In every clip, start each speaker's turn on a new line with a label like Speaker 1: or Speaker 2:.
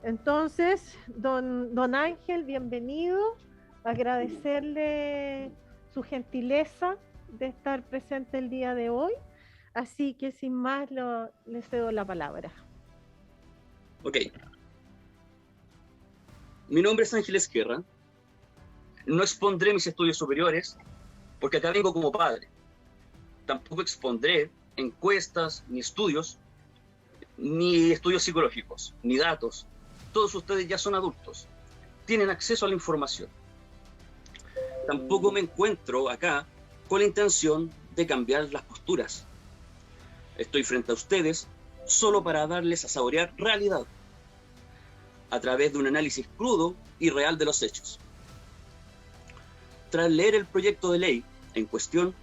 Speaker 1: Entonces, don Ángel, bienvenido, agradecerle su gentileza de estar presente el día de hoy, así que sin más le cedo la palabra.
Speaker 2: Ok. Mi nombre es Ángel Esquerra. No expondré mis estudios superiores porque acá vengo como padre. Tampoco expondré encuestas, ni estudios psicológicos, ni datos. Todos ustedes ya son adultos, tienen acceso a la información. Tampoco me encuentro acá con la intención de cambiar las posturas. Estoy frente a ustedes solo para darles a saborear realidad, a través de un análisis crudo y real de los hechos. Tras leer el proyecto de ley en cuestión,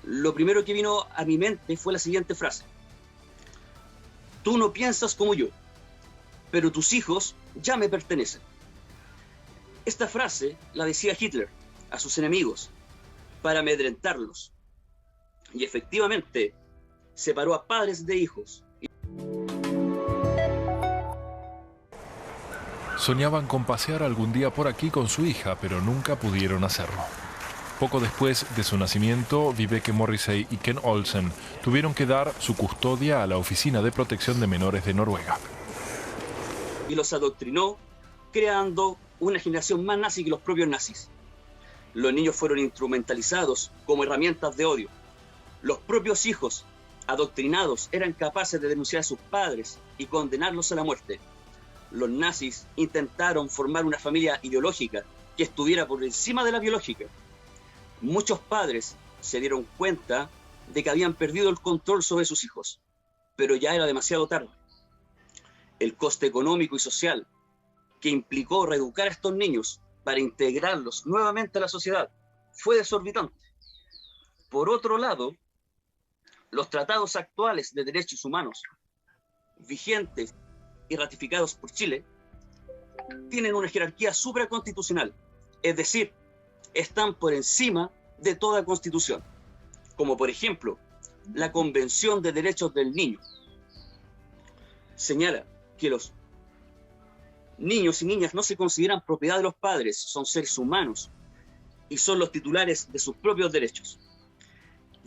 Speaker 2: lo primero que vino a mi mente fue la siguiente frase: tú no piensas como yo, pero tus hijos ya me pertenecen. Esta frase la decía Hitler a sus enemigos para amedrentarlos. Y efectivamente separó a padres de hijos.
Speaker 3: Soñaban con pasear algún día por aquí con su hija, pero nunca pudieron hacerlo. Poco después de su nacimiento, Vibeke Morrissey y Ken Olsen tuvieron que dar su custodia a la Oficina de Protección de Menores de Noruega.
Speaker 2: Y los adoctrinó, creando una generación más nazi que los propios nazis. Los niños fueron instrumentalizados como herramientas de odio. Los propios hijos, adoctrinados, eran capaces de denunciar a sus padres y condenarlos a la muerte. Los nazis intentaron formar una familia ideológica que estuviera por encima de la biológica. Muchos padres se dieron cuenta de que habían perdido el control sobre sus hijos, pero ya era demasiado tarde. El coste económico y social que implicó reeducar a estos niños para integrarlos nuevamente a la sociedad fue desorbitante. Por otro lado, los tratados actuales de derechos humanos vigentes y ratificados por Chile tienen una jerarquía supraconstitucional, es decir, están por encima de toda constitución, como por ejemplo la Convención de Derechos del Niño. Señala que los niños y niñas no se consideran propiedad de los padres, son seres humanos y son los titulares de sus propios derechos.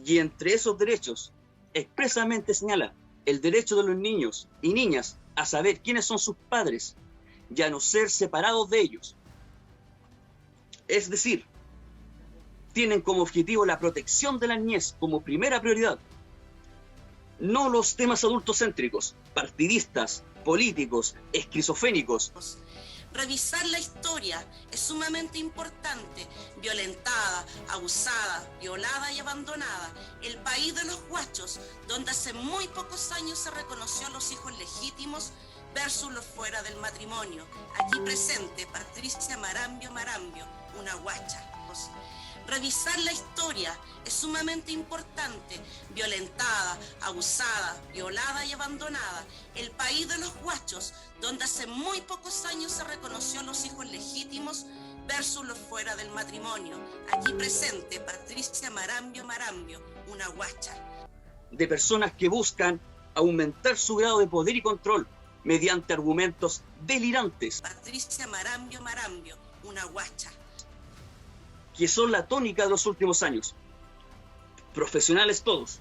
Speaker 2: Y entre esos derechos expresamente señala el derecho de los niños y niñas a saber quiénes son sus padres y a no ser separados de ellos. Es decir, tienen como objetivo la protección de la niñez como primera prioridad, no los temas adultocéntricos, partidistas, políticos, esquizofrénicos.
Speaker 4: Revisar la historia es sumamente importante. Violentada, abusada, violada y abandonada. El país de los guachos, donde hace muy pocos años se reconoció a los hijos legítimos versus los fuera del matrimonio. Aquí presente Patricia Marambio, una guacha. Revisar la historia es sumamente importante. Violentada, abusada, violada y abandonada. El país de los guachos, donde hace muy pocos años se reconoció a los hijos legítimos versus los fuera del matrimonio. Aquí presente Patricia Marambio, una guacha.
Speaker 2: De personas que buscan aumentar su grado de poder y control mediante argumentos delirantes.
Speaker 4: Patricia Marambio, una guacha.
Speaker 2: Que son la tónica de los últimos años. Profesionales todos.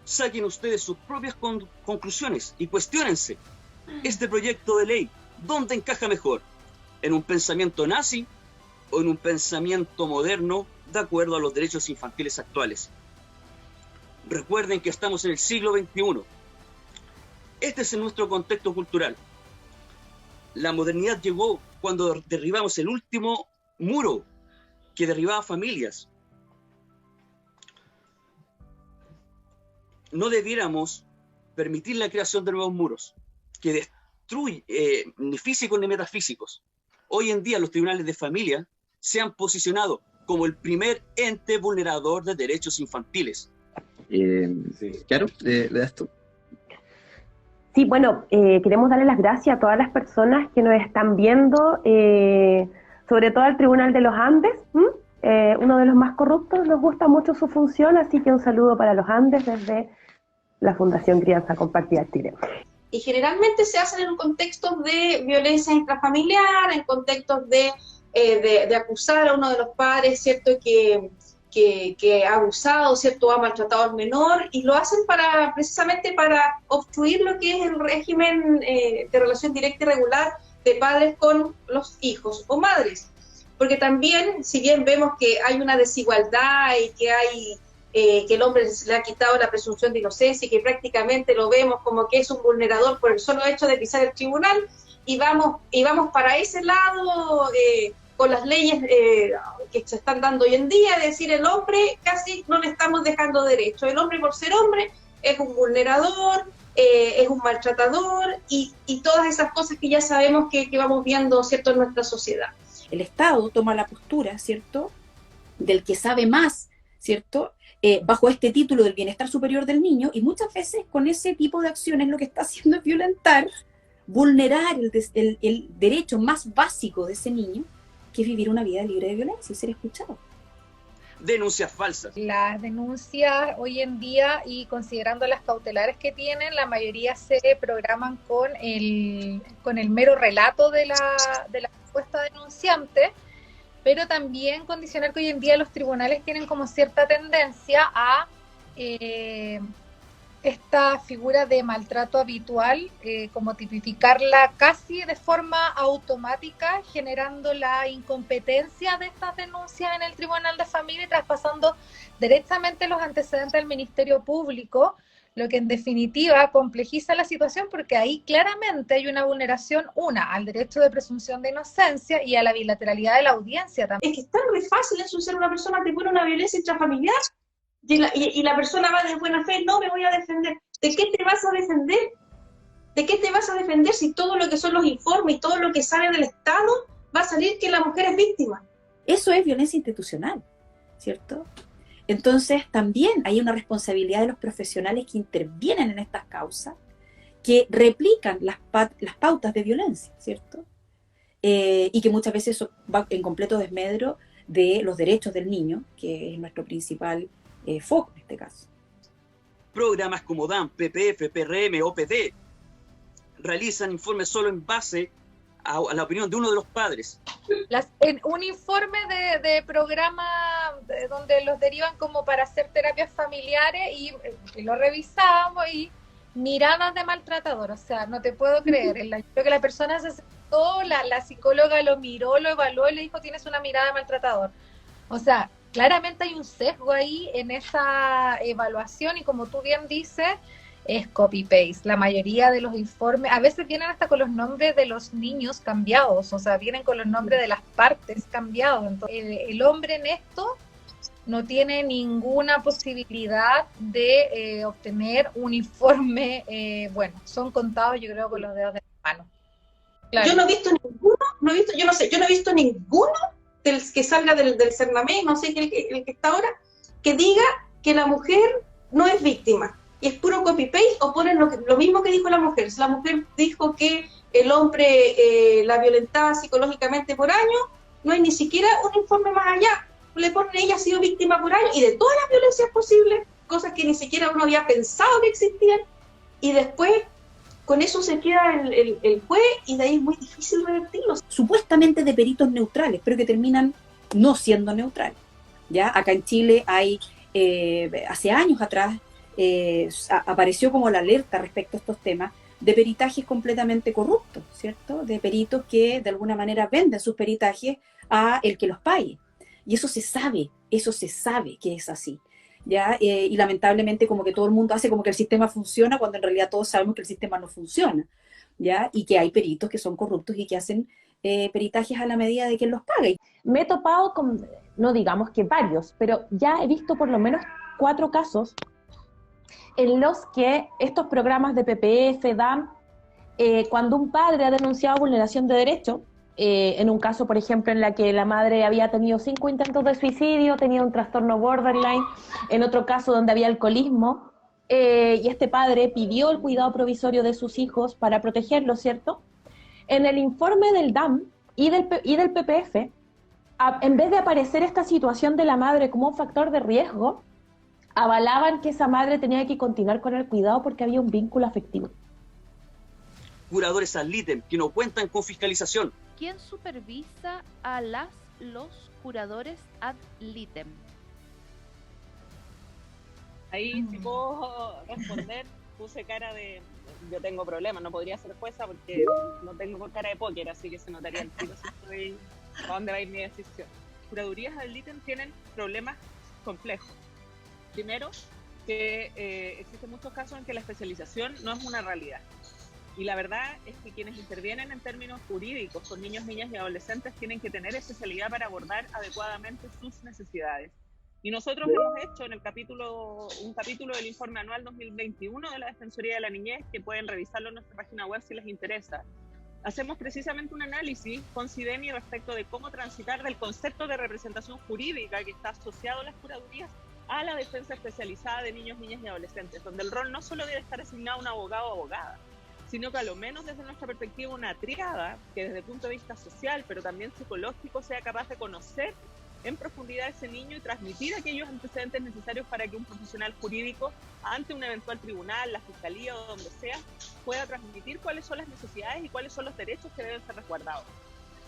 Speaker 2: Saquen ustedes sus propias conclusiones y cuestiónense. Este proyecto de ley, ¿dónde encaja mejor? ¿En un pensamiento nazi o en un pensamiento moderno de acuerdo a los derechos infantiles actuales? Recuerden que estamos en el siglo XXI. Este es nuestro contexto cultural. La modernidad llegó cuando derribamos el último muro que derribaba familias. No debiéramos permitir la creación de nuevos muros que destruyen ni físicos ni metafísicos. Hoy en día los tribunales de familia se han posicionado como el primer ente vulnerador de derechos infantiles.
Speaker 5: Claro, ¿le das tú?
Speaker 6: Sí, bueno, queremos darle las gracias a todas las personas que nos están viendo, sobre todo al Tribunal de los Andes, uno de los más corruptos. Nos gusta mucho su función, así que un saludo para los Andes desde la Fundación Crianza Compartida Chile.
Speaker 7: y generalmente se hacen en contextos de violencia intrafamiliar, en contextos de acusar a uno de los padres, ¿cierto?, que ha abusado, ¿cierto?, ha maltratado al menor, y lo hacen precisamente para obstruir lo que es el régimen de relación directa y regular de padres con los hijos o madres. Porque también, si bien vemos que hay una desigualdad y que el hombre se le ha quitado la presunción de inocencia y que prácticamente lo vemos como que es un vulnerador por el solo hecho de pisar el tribunal, y vamos para ese lado con las leyes que se están dando hoy en día, es decir, el hombre casi no le estamos dejando derecho. El hombre, por ser hombre, es un vulnerador, es un maltratador y todas esas cosas que ya sabemos que vamos viendo, ¿cierto?, en nuestra sociedad.
Speaker 8: El Estado toma la postura, ¿cierto?, del que sabe más, ¿cierto?, bajo este título del bienestar superior del niño, y muchas veces con ese tipo de acciones lo que está haciendo es violentar, vulnerar el derecho más básico de ese niño, que es vivir una vida libre de violencia y ser escuchado.
Speaker 2: Denuncias falsas.
Speaker 9: Las denuncias hoy en día, y considerando las cautelares que tienen, la mayoría se programan con el mero relato de la supuesta denunciante, pero también condicionar que hoy en día los tribunales tienen como cierta tendencia a esta figura de maltrato habitual, como tipificarla casi de forma automática, generando la incompetencia de estas denuncias en el Tribunal de Familia y traspasando directamente los antecedentes al Ministerio Público, lo que en definitiva complejiza la situación, porque ahí claramente hay una vulneración, al derecho de presunción de inocencia y a la bilateralidad de la audiencia también.
Speaker 7: Es que está muy fácil ensuciar a una persona que pone una violencia intrafamiliar. Y la persona va de buena fe, no me voy a defender. ¿De qué te vas a defender? ¿De qué te vas a defender si todo lo que son los informes y todo lo que sale del Estado va a salir que la mujer es víctima?
Speaker 8: Eso es violencia institucional, ¿cierto? Entonces también hay una responsabilidad de los profesionales que intervienen en estas causas, que replican las pautas de violencia, ¿cierto? Y que muchas veces eso va en completo desmedro de los derechos del niño, que es nuestro principal foco en este caso.
Speaker 2: Programas como DAM, PPF, PRM, OPD realizan informes solo en base a la opinión de uno de los padres.
Speaker 9: En un informe de programa donde los derivan como para hacer terapias familiares y lo revisábamos y miradas de maltratador, o sea, no te puedo creer. Creo que la persona se sentó, la psicóloga lo miró, lo evaluó y le dijo, tienes una mirada de maltratador. O sea, claramente hay un sesgo ahí en esa evaluación y como tú bien dices, es copy-paste. La mayoría de los informes, a veces vienen hasta con los nombres de los niños cambiados, o sea, vienen con los nombres de las partes cambiados. Entonces, el hombre en esto no tiene ninguna posibilidad de obtener un informe, son contados yo creo con los dedos de la mano. Claro.
Speaker 7: Yo no he visto ninguno del que salga del Cernamé, no sé el que está ahora, que diga que la mujer no es víctima. Y es puro copy-paste o ponen lo mismo que dijo la mujer. Si la mujer dijo que el hombre la violentaba psicológicamente por años, no hay ni siquiera un informe más allá. Le ponen ella ha sido víctima por años y de todas las violencias posibles, cosas que ni siquiera uno había pensado que existían, y después con eso se queda el juez y de ahí es muy difícil revertirlos.
Speaker 8: Supuestamente de peritos neutrales, pero que terminan no siendo neutrales. ¿Ya? Acá en Chile hay, hace años atrás, apareció como la alerta respecto a estos temas de peritajes completamente corruptos, ¿cierto? De peritos que de alguna manera venden sus peritajes a el que los pague. Y eso se sabe que es así. ¿Ya? Y lamentablemente como que todo el mundo hace como que el sistema funciona cuando en realidad todos sabemos que el sistema no funciona, ¿ya? Y que hay peritos que son corruptos y que hacen peritajes a la medida de quien los paga.
Speaker 6: Me he topado con, no digamos que varios, pero ya he visto por lo menos 4 casos en los que estos programas de PPF, DAM, cuando un padre ha denunciado vulneración de derecho, en un caso, por ejemplo, en la que la madre había tenido 5 intentos de suicidio, tenía un trastorno borderline, en otro caso donde había alcoholismo, y este padre pidió el cuidado provisorio de sus hijos para protegerlos, ¿cierto? En el informe del DAM y del PPF, en vez de aparecer esta situación de la madre como un factor de riesgo, avalaban que esa madre tenía que continuar con el cuidado porque había un vínculo afectivo.
Speaker 2: curadores ad litem que no cuentan con fiscalización.
Speaker 10: ¿Quién supervisa a los curadores ad litem?
Speaker 11: Ahí si puedo responder, puse cara de yo tengo problemas, no podría ser jueza porque no tengo cara de póker, así que se notaría el tiro si estoy a dónde va a ir mi decisión. Curadurías ad litem tienen problemas complejos. Primero, que existen muchos casos en que la especialización no es una realidad. Y la verdad es que quienes intervienen en términos jurídicos con niños, niñas y adolescentes tienen que tener especialidad para abordar adecuadamente sus necesidades. Y nosotros hemos hecho en el un capítulo del informe anual 2021 de la Defensoría de la Niñez, que pueden revisarlo en nuestra página web si les interesa. Hacemos precisamente un análisis con CIDEMI respecto de cómo transitar del concepto de representación jurídica que está asociado a las curadurías a la defensa especializada de niños, niñas y adolescentes, donde el rol no solo debe estar asignado a un abogado o abogada, sino que a lo menos desde nuestra perspectiva una tríada que desde el punto de vista social, pero también psicológico, sea capaz de conocer en profundidad a ese niño y transmitir aquellos antecedentes necesarios para que un profesional jurídico, ante un eventual tribunal, la fiscalía o donde sea, pueda transmitir cuáles son las necesidades y cuáles son los derechos que deben ser resguardados.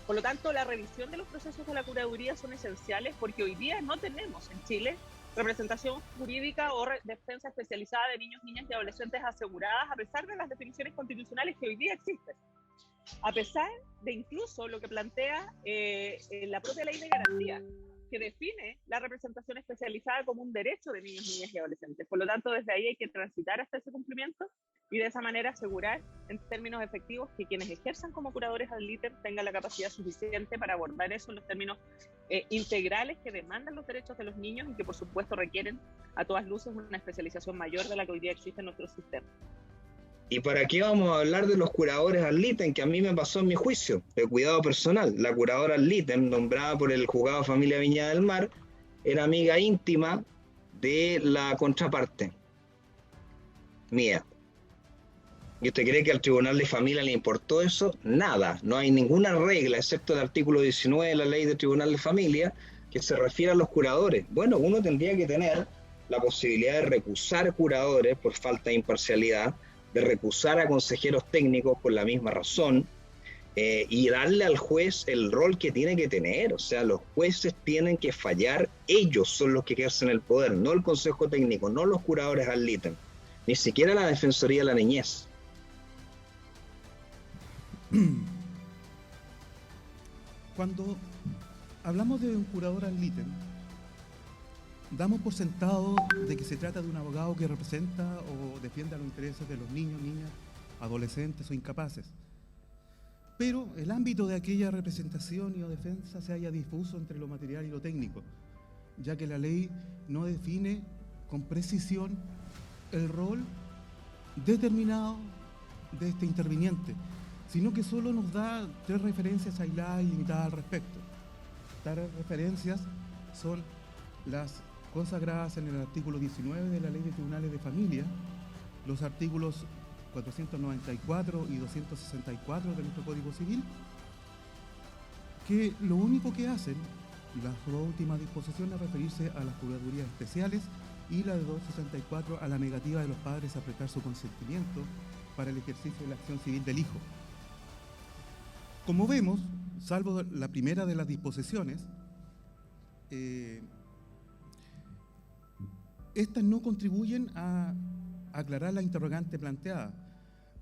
Speaker 11: Por lo tanto, la revisión de los procesos de la curaduría son esenciales porque hoy día no tenemos en Chile representación jurídica o defensa especializada de niños, niñas y adolescentes aseguradas, a pesar de las definiciones constitucionales que hoy día existen. A pesar de incluso lo que plantea la propia ley de garantía, que define la representación especializada como un derecho de niños, niñas y adolescentes. Por lo tanto, desde ahí hay que transitar hasta ese cumplimiento y de esa manera asegurar en términos efectivos que quienes ejerzan como curadores ad litem tengan la capacidad suficiente para abordar eso en los términos integrales que demandan los derechos de los niños y que por supuesto requieren a todas luces una especialización mayor de la que hoy día existe en nuestro sistema.
Speaker 12: ¿Y para qué vamos a hablar de los curadores ad litem? Que a mí me pasó en mi juicio, de cuidado personal. La curadora ad litem, nombrada por el juzgado de familia Viña del Mar, era amiga íntima de la contraparte mía. ¿Y usted cree que al Tribunal de Familia le importó eso? Nada, no hay ninguna regla, excepto el artículo 19 de la Ley de Tribunal de Familia, que se refiere a los curadores. Bueno, uno tendría que tener la posibilidad de recusar curadores por falta de imparcialidad, de recusar a consejeros técnicos por la misma razón, y darle al juez el rol que tiene que tener. O sea, los jueces tienen que fallar, ellos son los que ejercen el poder, no el consejo técnico, no los curadores ad litem, ni siquiera la Defensoría de la Niñez.
Speaker 13: Cuando hablamos de un curador ad litem, damos por sentado de que se trata de un abogado que representa o defienda los intereses de los niños, niñas, adolescentes o incapaces. Pero el ámbito de aquella representación y o defensa se halla difuso entre lo material y lo técnico, ya que la ley no define con precisión el rol determinado de este interviniente, sino que solo nos da 3 referencias aisladas y limitadas al respecto. Tales referencias son las consagradas en el artículo 19 de la Ley de Tribunales de Familia, los artículos 494 y 264 de nuestro Código Civil, que lo único que hacen, las dos últimas disposiciones, es referirse a las curadurías especiales y la de 264 a la negativa de los padres a prestar su consentimiento para el ejercicio de la acción civil del hijo. Como vemos, salvo la primera de las disposiciones, estas no contribuyen a aclarar la interrogante planteada,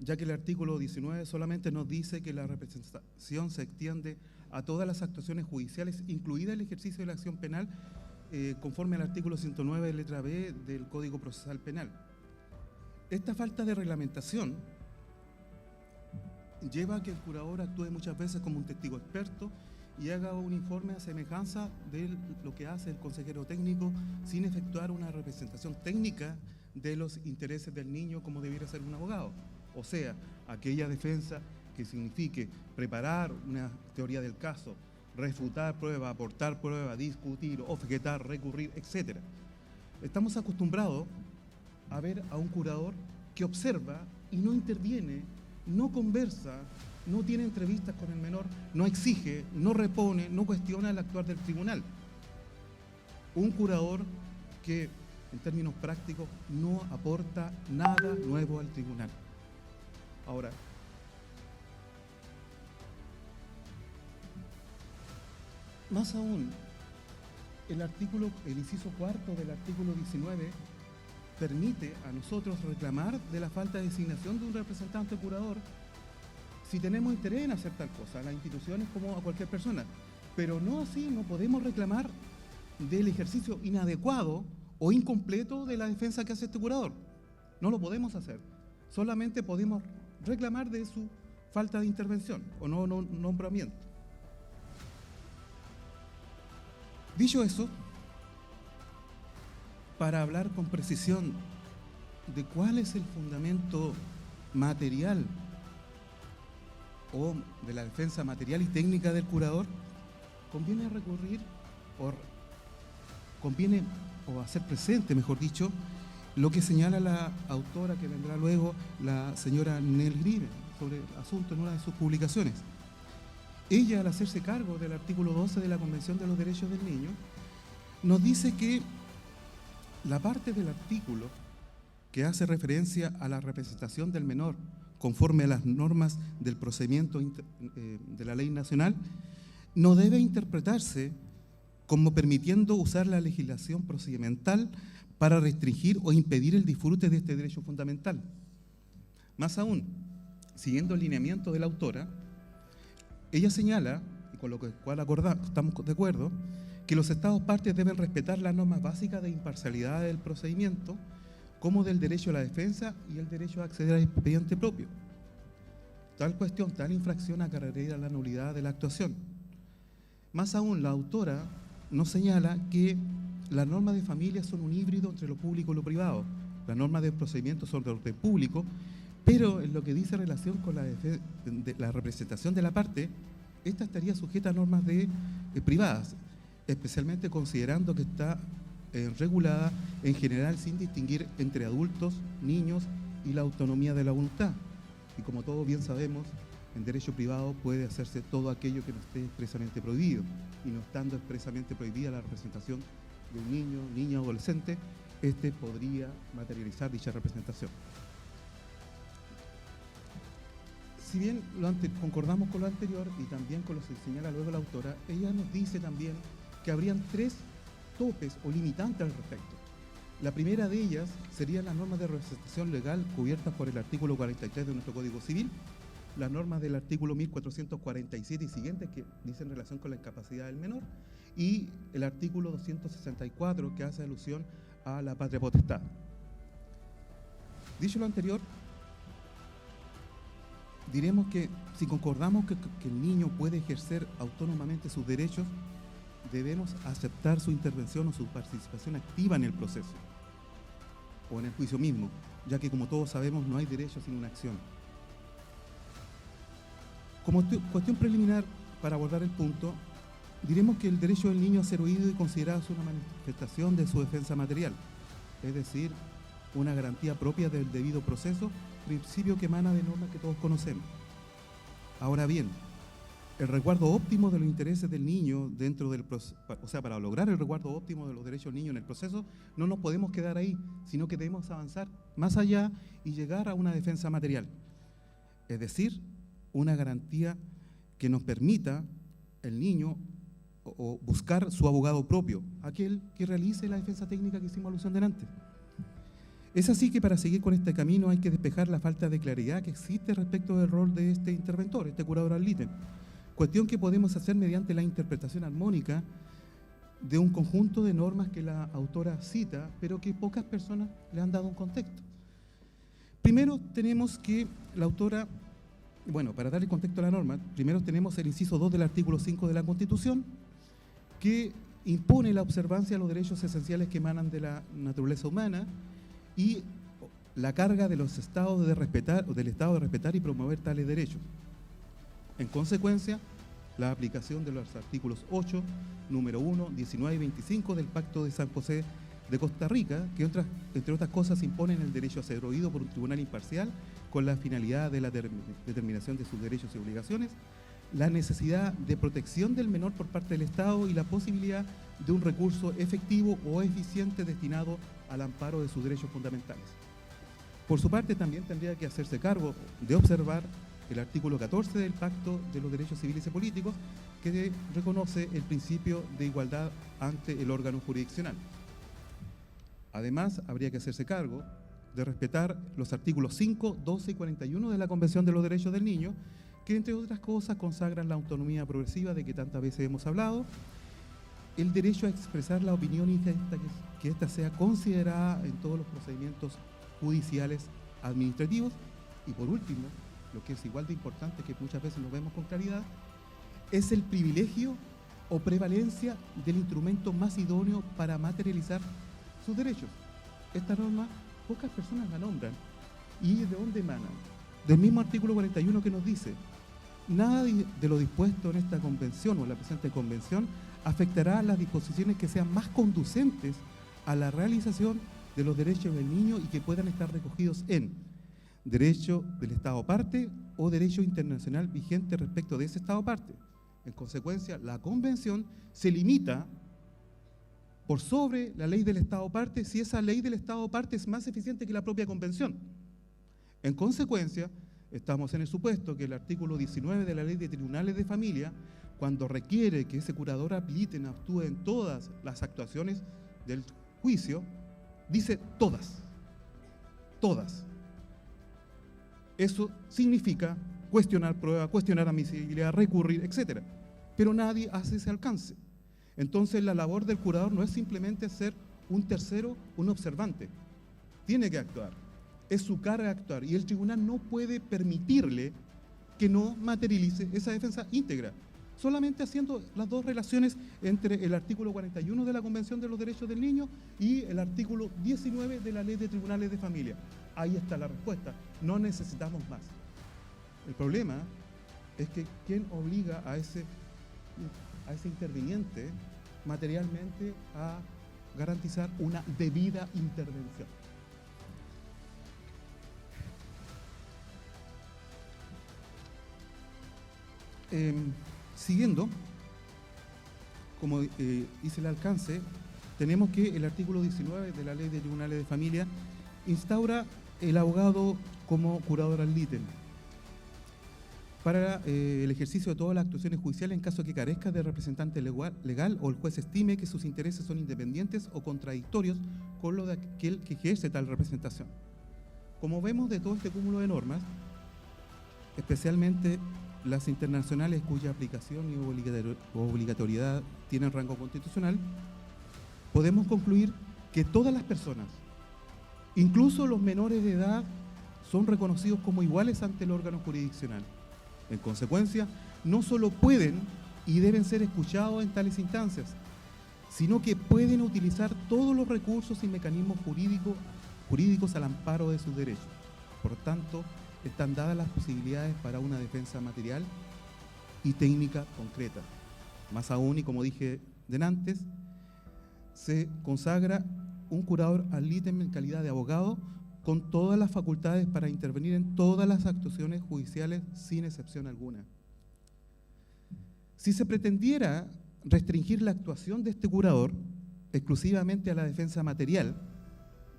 Speaker 13: ya que el artículo 19 solamente nos dice que la representación se extiende a todas las actuaciones judiciales, incluida el ejercicio de la acción penal, conforme al artículo 109, letra B del Código Procesal Penal. Esta falta de reglamentación lleva a que el curador actúe muchas veces como un testigo experto y haga un informe a semejanza de lo que hace el consejero técnico sin efectuar una representación técnica de los intereses del niño como debiera ser un abogado. O sea, aquella defensa que signifique preparar una teoría del caso, refutar prueba, aportar prueba, discutir, objetar, recurrir, etc. Estamos acostumbrados a ver a un curador que observa y no interviene, no conversa, no tiene entrevistas con el menor, no exige, no repone, no cuestiona el actuar del tribunal. Un curador que, en términos prácticos, no aporta nada nuevo al tribunal. Ahora, Más aún, el inciso cuarto del artículo 19 permite a nosotros reclamar de la falta de designación de un representante curador si tenemos interés en hacer tal cosa, a las instituciones como a cualquier persona. Pero no así, no podemos reclamar del ejercicio inadecuado o incompleto de la defensa que hace este curador. No lo podemos hacer. Solamente podemos reclamar de su falta de intervención o no nombramiento. Dicho eso, para hablar con precisión de cuál es el fundamento material o de la defensa material y técnica del curador, conviene recurrir o hacer presente, mejor dicho, lo que señala la autora que vendrá luego, la señora Nell Grieve, sobre el asunto en una de sus publicaciones. Ella, al hacerse cargo del artículo 12 de la Convención de los Derechos del Niño, nos dice que la parte del artículo que hace referencia a la representación del menor conforme a las normas del procedimiento de la ley nacional no debe interpretarse como permitiendo usar la legislación procedimental para restringir o impedir el disfrute de este derecho fundamental. Más aún, siguiendo el lineamiento de la autora, ella señala, y con lo cual estamos de acuerdo, que los Estados partes deben respetar las normas básicas de imparcialidad del procedimiento, como del derecho a la defensa y el derecho a acceder al expediente propio. Tal infracción acarrearía la nulidad de la actuación. Más aún, la autora nos señala que las normas de familia son un híbrido entre lo público y lo privado. Las normas de procedimiento son de orden público, pero en lo que dice relación con la representación de la parte, esta estaría sujeta a normas privadas, especialmente considerando que está regulada en general sin distinguir entre adultos, niños y la autonomía de la voluntad. Y como todos bien sabemos, en derecho privado puede hacerse todo aquello que no esté expresamente prohibido, y no estando expresamente prohibida la representación de un niño, niña o adolescente, podría materializar dicha representación. Si bien concordamos con lo anterior y también con lo que señala luego la autora, ella nos dice también que habrían 3 topes o limitantes al respecto. La primera de ellas serían las normas de representación legal cubiertas por el artículo 43 de nuestro Código Civil, las normas del artículo 1447 y siguientes que dicen relación con la incapacidad del menor, y el artículo 264 que hace alusión a la patria potestad. Dicho lo anterior, diremos que si concordamos que el niño puede ejercer autónomamente sus derechos, debemos aceptar su intervención o su participación activa en el proceso o en el juicio mismo, ya que como todos sabemos no hay derecho sin una acción. Como cuestión preliminar para abordar el punto, diremos que el derecho del niño a ser oído y considerado es una manifestación de su defensa material, es decir, una garantía propia del debido proceso, principio que emana de normas que todos conocemos. Ahora bien, el resguardo óptimo de los intereses del niño dentro del proceso, o sea, para lograr el resguardo óptimo de los derechos del niño en el proceso, no nos podemos quedar ahí, sino que debemos avanzar más allá y llegar a una defensa material, es decir, una garantía que nos permita el niño o buscar su abogado propio, aquel que realice la defensa técnica que hicimos alusión delante. Es así que para seguir con este camino hay que despejar la falta de claridad que existe respecto del rol de este interventor, este curador ad litem, cuestión que podemos hacer mediante la interpretación armónica de un conjunto de normas que la autora cita, pero que pocas personas le han dado un contexto. Primero tenemos que la autora, para darle contexto a la norma, primero tenemos el inciso 2 del artículo 5 de la Constitución, que impone la observancia de los derechos esenciales que emanan de la naturaleza humana y la carga de los estados del Estado de respetar y promover tales derechos. En consecuencia, la aplicación de los artículos 8, número 1, 19 y 25 del Pacto de San José de Costa Rica, que entre otras cosas imponen el derecho a ser oído por un tribunal imparcial con la finalidad de la determinación de sus derechos y obligaciones, la necesidad de protección del menor por parte del Estado y la posibilidad de un recurso efectivo o eficiente destinado al amparo de sus derechos fundamentales. Por su parte, también tendría que hacerse cargo de observar el artículo 14 del Pacto de los Derechos Civiles y Políticos, que reconoce el principio de igualdad ante el órgano jurisdiccional. Además, habría que hacerse cargo de respetar los artículos 5, 12 y 41 de la Convención de los Derechos del Niño, que entre otras cosas consagran la autonomía progresiva de que tantas veces hemos hablado, el derecho a expresar la opinión y que ésta sea considerada en todos los procedimientos judiciales administrativos, y por último, lo que es igual de importante, que muchas veces lo vemos con claridad, es el privilegio o prevalencia del instrumento más idóneo para materializar sus derechos. Esta norma pocas personas la nombran. ¿Y de dónde emanan? Del mismo artículo 41 que nos dice: nada de lo dispuesto en esta convención o en la presente convención afectará las disposiciones que sean más conducentes a la realización de los derechos del niño y que puedan estar recogidos en derecho del Estado parte o derecho internacional vigente respecto de ese Estado parte. En consecuencia, la convención se limita por sobre la ley del Estado parte si esa ley del Estado parte es más eficiente que la propia convención. En consecuencia, estamos en el supuesto que el artículo 19 de la Ley de Tribunales de Familia, cuando requiere que ese curador ad litem actúe en todas las actuaciones del juicio, dice todas. Todas. Eso significa cuestionar prueba, cuestionar admisibilidad, recurrir, etc. Pero nadie hace ese alcance. Entonces la labor del curador no es simplemente ser un tercero, un observante. Tiene que actuar. Es su carga actuar. Y el tribunal no puede permitirle que no materialice esa defensa íntegra. Solamente haciendo las dos relaciones entre el artículo 41 de la Convención de los Derechos del Niño y el artículo 19 de la Ley de Tribunales de Familia. Ahí está la respuesta. No necesitamos más. El problema es que ¿quién obliga a ese interviniente materialmente a garantizar una debida intervención? Siguiendo, como hice el alcance, tenemos que el artículo 19 de la Ley de Tribunales de Familia instaura el abogado como curador ad litem para el ejercicio de todas las actuaciones judiciales en caso que carezca de representante legal o el juez estime que sus intereses son independientes o contradictorios con lo de aquel que ejerce tal representación. Como vemos de todo este cúmulo de normas, especialmente las internacionales cuya aplicación y obligatoriedad tienen rango constitucional, podemos concluir que todas las personas, incluso los menores de edad, son reconocidos como iguales ante el órgano jurisdiccional. En consecuencia, no solo pueden y deben ser escuchados en tales instancias, sino que pueden utilizar todos los recursos y mecanismos jurídicos al amparo de sus derechos. Por tanto, están dadas las posibilidades para una defensa material y técnica concreta. Más aún, y como dije antes, se consagra un curador ad litem en calidad de abogado con todas las facultades para intervenir en todas las actuaciones judiciales sin excepción alguna. Si se pretendiera restringir la actuación de este curador exclusivamente a la defensa material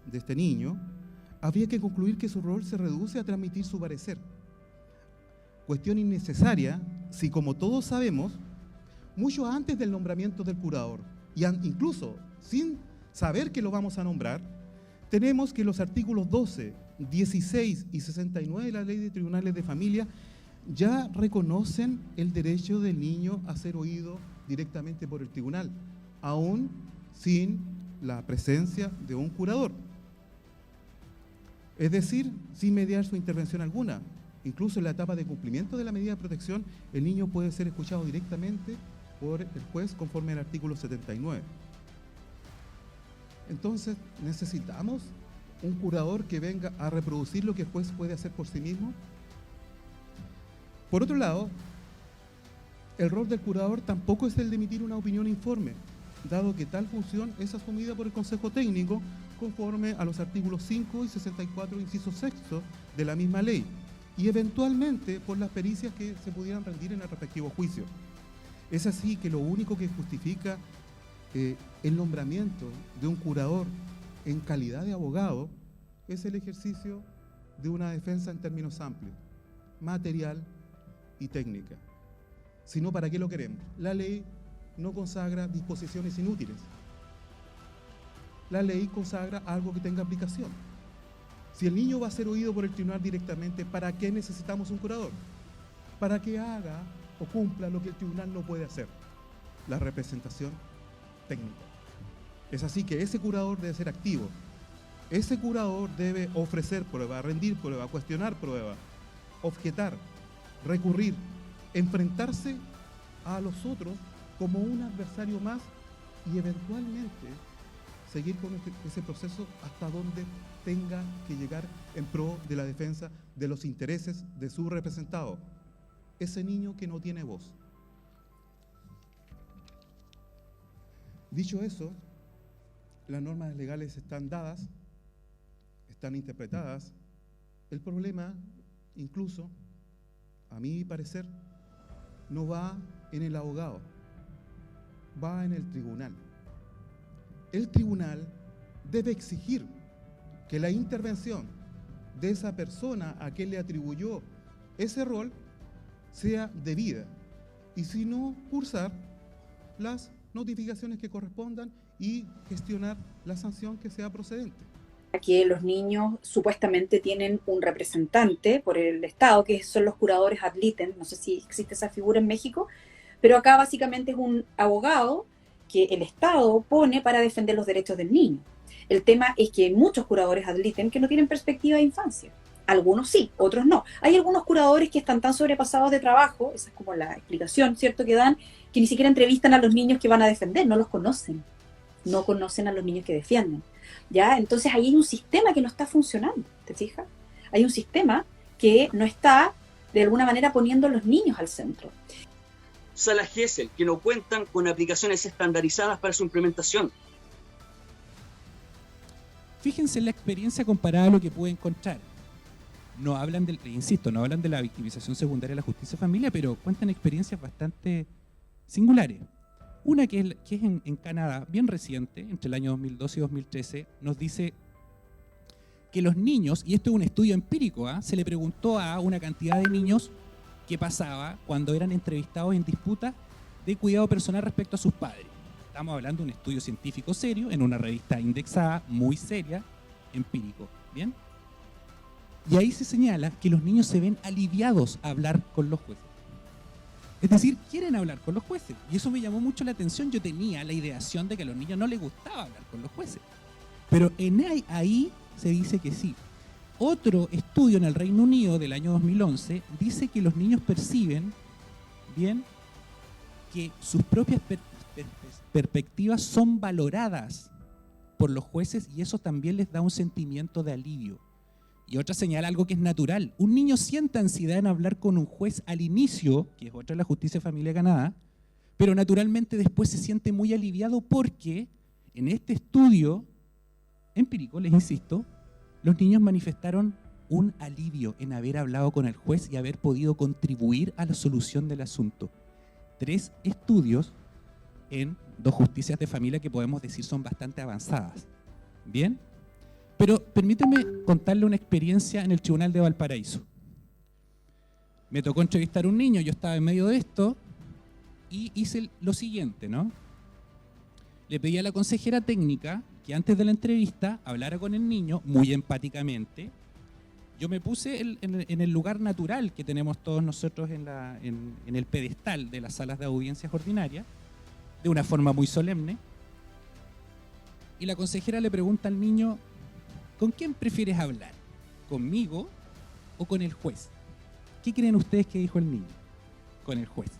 Speaker 13: de este niño, habría que concluir que su rol se reduce a transmitir su parecer. Cuestión innecesaria si, como todos sabemos, mucho antes del nombramiento del curador, y incluso sin saber que lo vamos a nombrar, tenemos que los artículos 12, 16 y 69 de la Ley de Tribunales de Familia ya reconocen el derecho del niño a ser oído directamente por el tribunal, aún sin la presencia de un curador. Es decir, sin mediar su intervención alguna. Incluso en la etapa de cumplimiento de la medida de protección, el niño puede ser escuchado directamente por el juez conforme al artículo 79. Entonces, ¿necesitamos un curador que venga a reproducir lo que el juez puede hacer por sí mismo? Por otro lado, el rol del curador tampoco es el de emitir una opinión informe, dado que tal función es asumida por el Consejo Técnico conforme a los artículos 5 y 64, inciso sexto de la misma ley, y eventualmente por las pericias que se pudieran rendir en el respectivo juicio. Es así que lo único que justifica el nombramiento de un curador en calidad de abogado es el ejercicio de una defensa en términos amplios. material y técnica. Si no, ¿para qué lo queremos? La ley no consagra disposiciones inútiles. La ley consagra algo que tenga aplicación. Si el niño va a ser oído por el tribunal directamente, ¿para qué necesitamos un curador? Para que haga o cumpla lo que el tribunal no puede hacer, la representación técnica. Es así que ese curador debe ser activo. Ese curador debe ofrecer prueba, rendir prueba, cuestionar prueba, objetar, recurrir, enfrentarse a los otros como un adversario más y eventualmente seguir con ese proceso hasta donde tenga que llegar en pro de la defensa de los intereses de su representado, ese niño que no tiene voz. Dicho eso, las normas legales están dadas, están interpretadas. El problema, incluso, a mi parecer, no va en el abogado, va en el tribunal. El tribunal debe exigir que la intervención de esa persona a quien le atribuyó ese rol sea debida y si no, cursar las notificaciones que correspondan y gestionar la sanción que sea procedente.
Speaker 8: Que los niños supuestamente tienen un representante por el Estado, que son los curadores ad litem, no sé si existe esa figura en México, pero acá básicamente es un abogado que el Estado pone para defender los derechos del niño. El tema es que hay muchos curadores ad litem que no tienen perspectiva de infancia. Algunos sí, otros no. Hay algunos curadores que están tan sobrepasados de trabajo, esa es como la explicación, ¿cierto?, que dan, que ni siquiera entrevistan a los niños que van a defender, no los conocen. No conocen a los niños que defienden. ¿Ya? Entonces ahí hay un sistema que no está funcionando, ¿te fijas? Hay un sistema que no está, de alguna manera, poniendo a los niños al centro.
Speaker 2: Salas Gesell, que no cuentan con aplicaciones estandarizadas para su implementación.
Speaker 14: Fíjense en la experiencia comparada a lo que pude encontrar. No hablan insisto, no hablan de la victimización secundaria de la justicia de familia, pero cuentan experiencias bastante singulares. Una que es en Canadá, bien reciente, entre el año 2012 y 2013, nos dice que los niños, y esto es un estudio empírico, se le preguntó a una cantidad de niños qué pasaba cuando eran entrevistados en disputas de cuidado personal respecto a sus padres. Estamos hablando de un estudio científico serio, en una revista indexada, muy seria, empírico, ¿bien? Y ahí se señala que los niños se ven aliviados a hablar con los jueces. Es decir, quieren hablar con los jueces. Y eso me llamó mucho la atención. Yo tenía la ideación de que a los niños no les gustaba hablar con los jueces. Pero ahí se dice que sí. Otro estudio en el Reino Unido del año 2011 dice que los niños perciben, bien, que sus propias perspectivas son valoradas por los jueces y eso también les da un sentimiento de alivio. Y otra señala algo que es natural. Un niño siente ansiedad en hablar con un juez al inicio, que es otra de la justicia de familia de Canadá, pero naturalmente después se siente muy aliviado porque en este estudio empírico, les insisto, los niños manifestaron un alivio en haber hablado con el juez y haber podido contribuir a la solución del asunto. 3 estudios en 2 justicias de familia que podemos decir son bastante avanzadas. ¿Bien? Pero permíteme contarle una experiencia en el Tribunal de Valparaíso. Me tocó entrevistar a un niño, yo estaba en medio de esto y hice lo siguiente, ¿no? Le pedí a la consejera técnica que antes de la entrevista hablara con el niño muy empáticamente. Yo me puse en el lugar natural que tenemos todos nosotros en el pedestal de las salas de audiencias ordinarias, de una forma muy solemne. Y la consejera le pregunta al niño, ¿con quién prefieres hablar? ¿Conmigo o con el juez? ¿Qué creen ustedes que dijo el niño? Con el juez.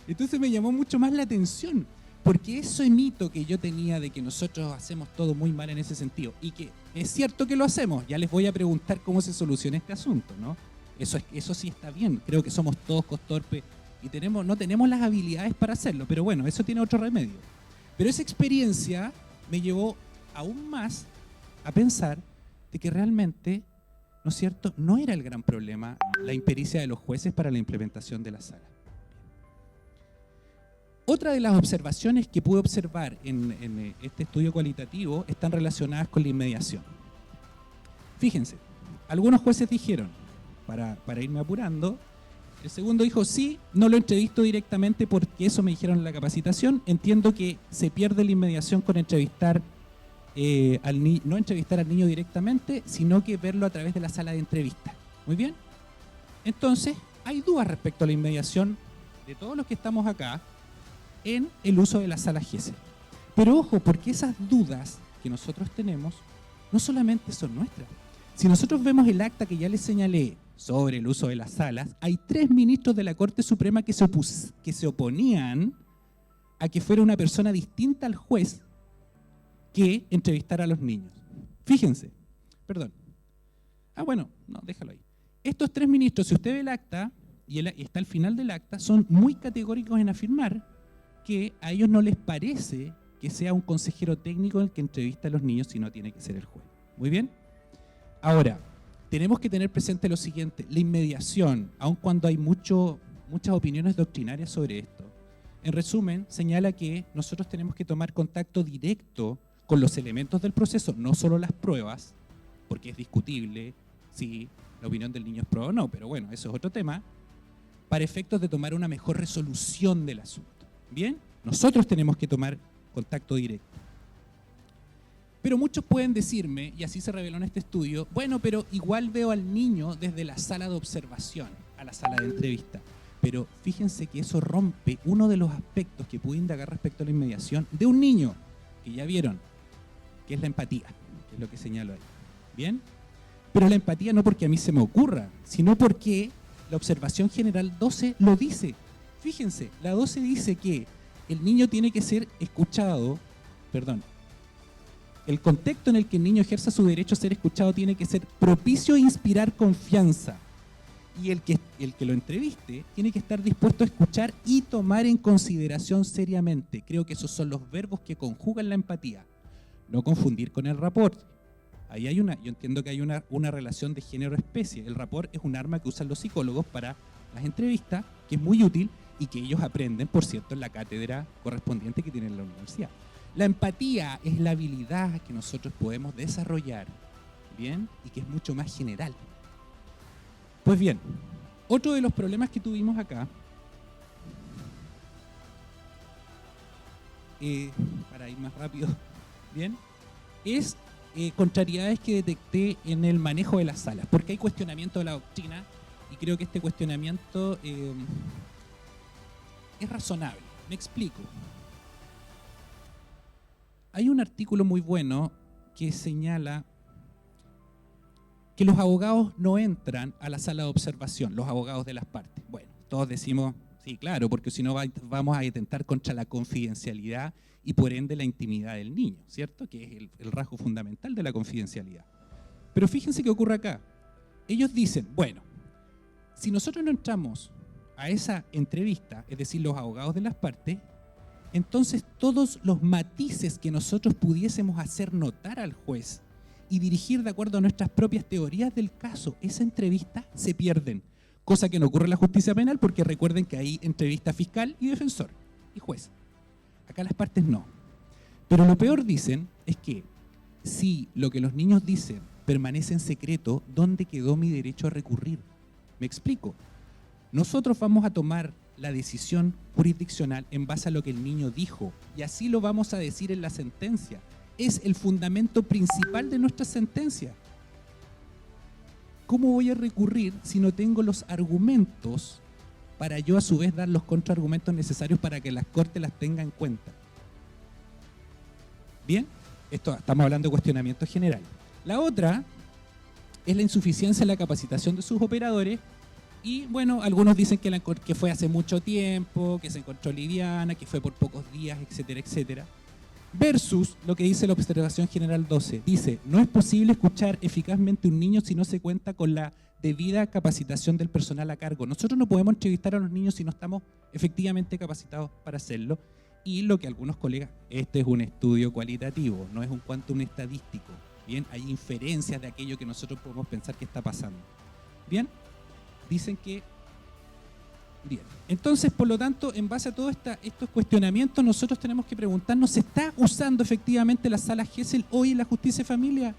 Speaker 14: Entonces me llamó mucho más la atención, porque ese mito que yo tenía de que nosotros hacemos todo muy mal en ese sentido, y que es cierto que lo hacemos, ya les voy a preguntar cómo se soluciona este asunto, ¿no? Eso sí está bien, creo que somos todos torpes y no tenemos las habilidades para hacerlo, pero bueno, eso tiene otro remedio. Pero esa experiencia me llevó aún más a pensar de que realmente, ¿no es cierto?, no era el gran problema la impericia de los jueces para la implementación de la sala. Otra de las observaciones que pude observar en este estudio cualitativo están relacionadas con la inmediación. Fíjense, algunos jueces dijeron, para irme apurando. El segundo dijo, sí, no lo entrevisto directamente porque eso me dijeron en la capacitación. Entiendo que se pierde la inmediación con entrevistar no entrevistar al niño directamente, sino que verlo a través de la sala de entrevista. Muy bien. Entonces, hay dudas respecto a la inmediación de todos los que estamos acá en el uso de las salas GESEL. Pero ojo, porque esas dudas que nosotros tenemos no solamente son nuestras. Si nosotros vemos el acta que ya les señalé sobre el uso de las salas, hay 3 ministros de la Corte Suprema que se oponían a que fuera una persona distinta al juez que entrevistara a los niños. Fíjense, perdón. No, déjalo ahí. Estos 3 ministros, si usted ve el acta, y está al final del acta, son muy categóricos en afirmar que a ellos no les parece que sea un consejero técnico el que entrevista a los niños, sino tiene que ser el juez. Muy bien. Ahora, tenemos que tener presente lo siguiente, la inmediación, aun cuando hay muchas opiniones doctrinarias sobre esto, en resumen, señala que nosotros tenemos que tomar contacto directo con los elementos del proceso, no solo las pruebas, porque es discutible si la opinión del niño es prueba o no, pero bueno, eso es otro tema, para efectos de tomar una mejor resolución del asunto. Bien, nosotros tenemos que tomar contacto directo. Pero muchos pueden decirme, y así se reveló en este estudio, bueno, pero igual veo al niño desde la sala de observación a la sala de entrevista. Pero fíjense que eso rompe uno de los aspectos que pude indagar respecto a la inmediación de un niño, que ya vieron, que es la empatía, que es lo que señalo ahí. ¿Bien? Pero la empatía no porque a mí se me ocurra, sino porque la observación general 12 lo dice. Fíjense, la 12 dice que el niño tiene que ser escuchado, el contexto en el que el niño ejerza su derecho a ser escuchado tiene que ser propicio a inspirar confianza. Y el que lo entreviste tiene que estar dispuesto a escuchar y tomar en consideración seriamente. Creo que esos son los verbos que conjugan la empatía. No confundir con el rapport. Ahí yo entiendo que hay una relación de género-especie. El rapport es un arma que usan los psicólogos para las entrevistas, que es muy útil y que ellos aprenden, por cierto, en la cátedra correspondiente que tienen en la universidad. La empatía es la habilidad que nosotros podemos desarrollar, ¿bien? Y que es mucho más general. Pues bien, otro de los problemas que tuvimos acá, para ir más rápido, ¿bien? Es contrariedades que detecté en el manejo de las salas, porque hay cuestionamiento de la doctrina y creo que este cuestionamiento es razonable. Me explico. Hay un artículo muy bueno que señala que los abogados no entran a la sala de observación, los abogados de las partes. Bueno, todos decimos, sí, claro, porque si no vamos a atentar contra la confidencialidad y por ende la intimidad del niño, ¿cierto? Que es el rasgo fundamental de la confidencialidad. Pero fíjense qué ocurre acá. Ellos dicen, bueno, si nosotros no entramos a esa entrevista, es decir, los abogados de las partes, entonces todos los matices que nosotros pudiésemos hacer notar al juez y dirigir de acuerdo a nuestras propias teorías del caso, esa entrevista se pierden. Cosa que no ocurre en la justicia penal porque recuerden que hay entrevista fiscal y defensor y juez. Acá las partes no. Pero lo peor dicen es que si lo que los niños dicen permanece en secreto, ¿dónde quedó mi derecho a recurrir? Me explico. Nosotros vamos a tomar la decisión jurisdiccional en base a lo que el niño dijo y así lo vamos a decir en la sentencia. Es el fundamento principal de nuestra sentencia. ¿Cómo voy a recurrir si no tengo los argumentos para yo a su vez dar los contraargumentos necesarios para que las cortes las tengan en cuenta? Bien, estamos hablando de cuestionamiento general. La otra es la insuficiencia en la capacitación de sus operadores y bueno, algunos dicen que fue hace mucho tiempo, que se encontró liviana, que fue por pocos días, etcétera, etcétera. Versus lo que dice la observación general 12. Dice, no es posible escuchar eficazmente a un niño si no se cuenta con la debida capacitación del personal a cargo. Nosotros no podemos entrevistar a los niños si no estamos efectivamente capacitados para hacerlo. Y lo que algunos colegas, este es un estudio cualitativo, no es un quantum estadístico. Bien, hay inferencias de aquello que nosotros podemos pensar que está pasando. Bien, dicen que... Bien, entonces, por lo tanto, en base a todos estos cuestionamientos, nosotros tenemos que preguntarnos, ¿se está usando efectivamente la sala GESEL hoy en la justicia de familia?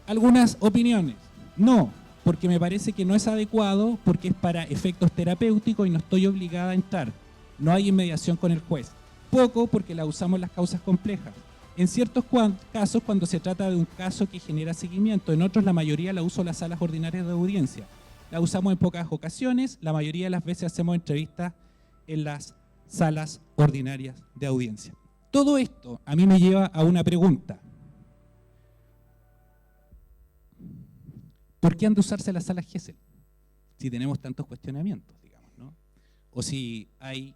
Speaker 14: Algunas opiniones. No, porque me parece que no es adecuado, porque es para efectos terapéuticos y no estoy obligada a entrar. No hay inmediación con el juez. Poco, porque la usamos en las causas complejas. En ciertos casos, cuando se trata de un caso que genera seguimiento, en otros la mayoría la uso en las salas ordinarias de audiencia. La usamos en pocas ocasiones, la mayoría de las veces hacemos entrevistas en las salas ordinarias de audiencia. Todo esto a mí me lleva a una pregunta. ¿Por qué han de usarse las salas Gesell? Si tenemos tantos cuestionamientos, digamos, ¿no? O si hay,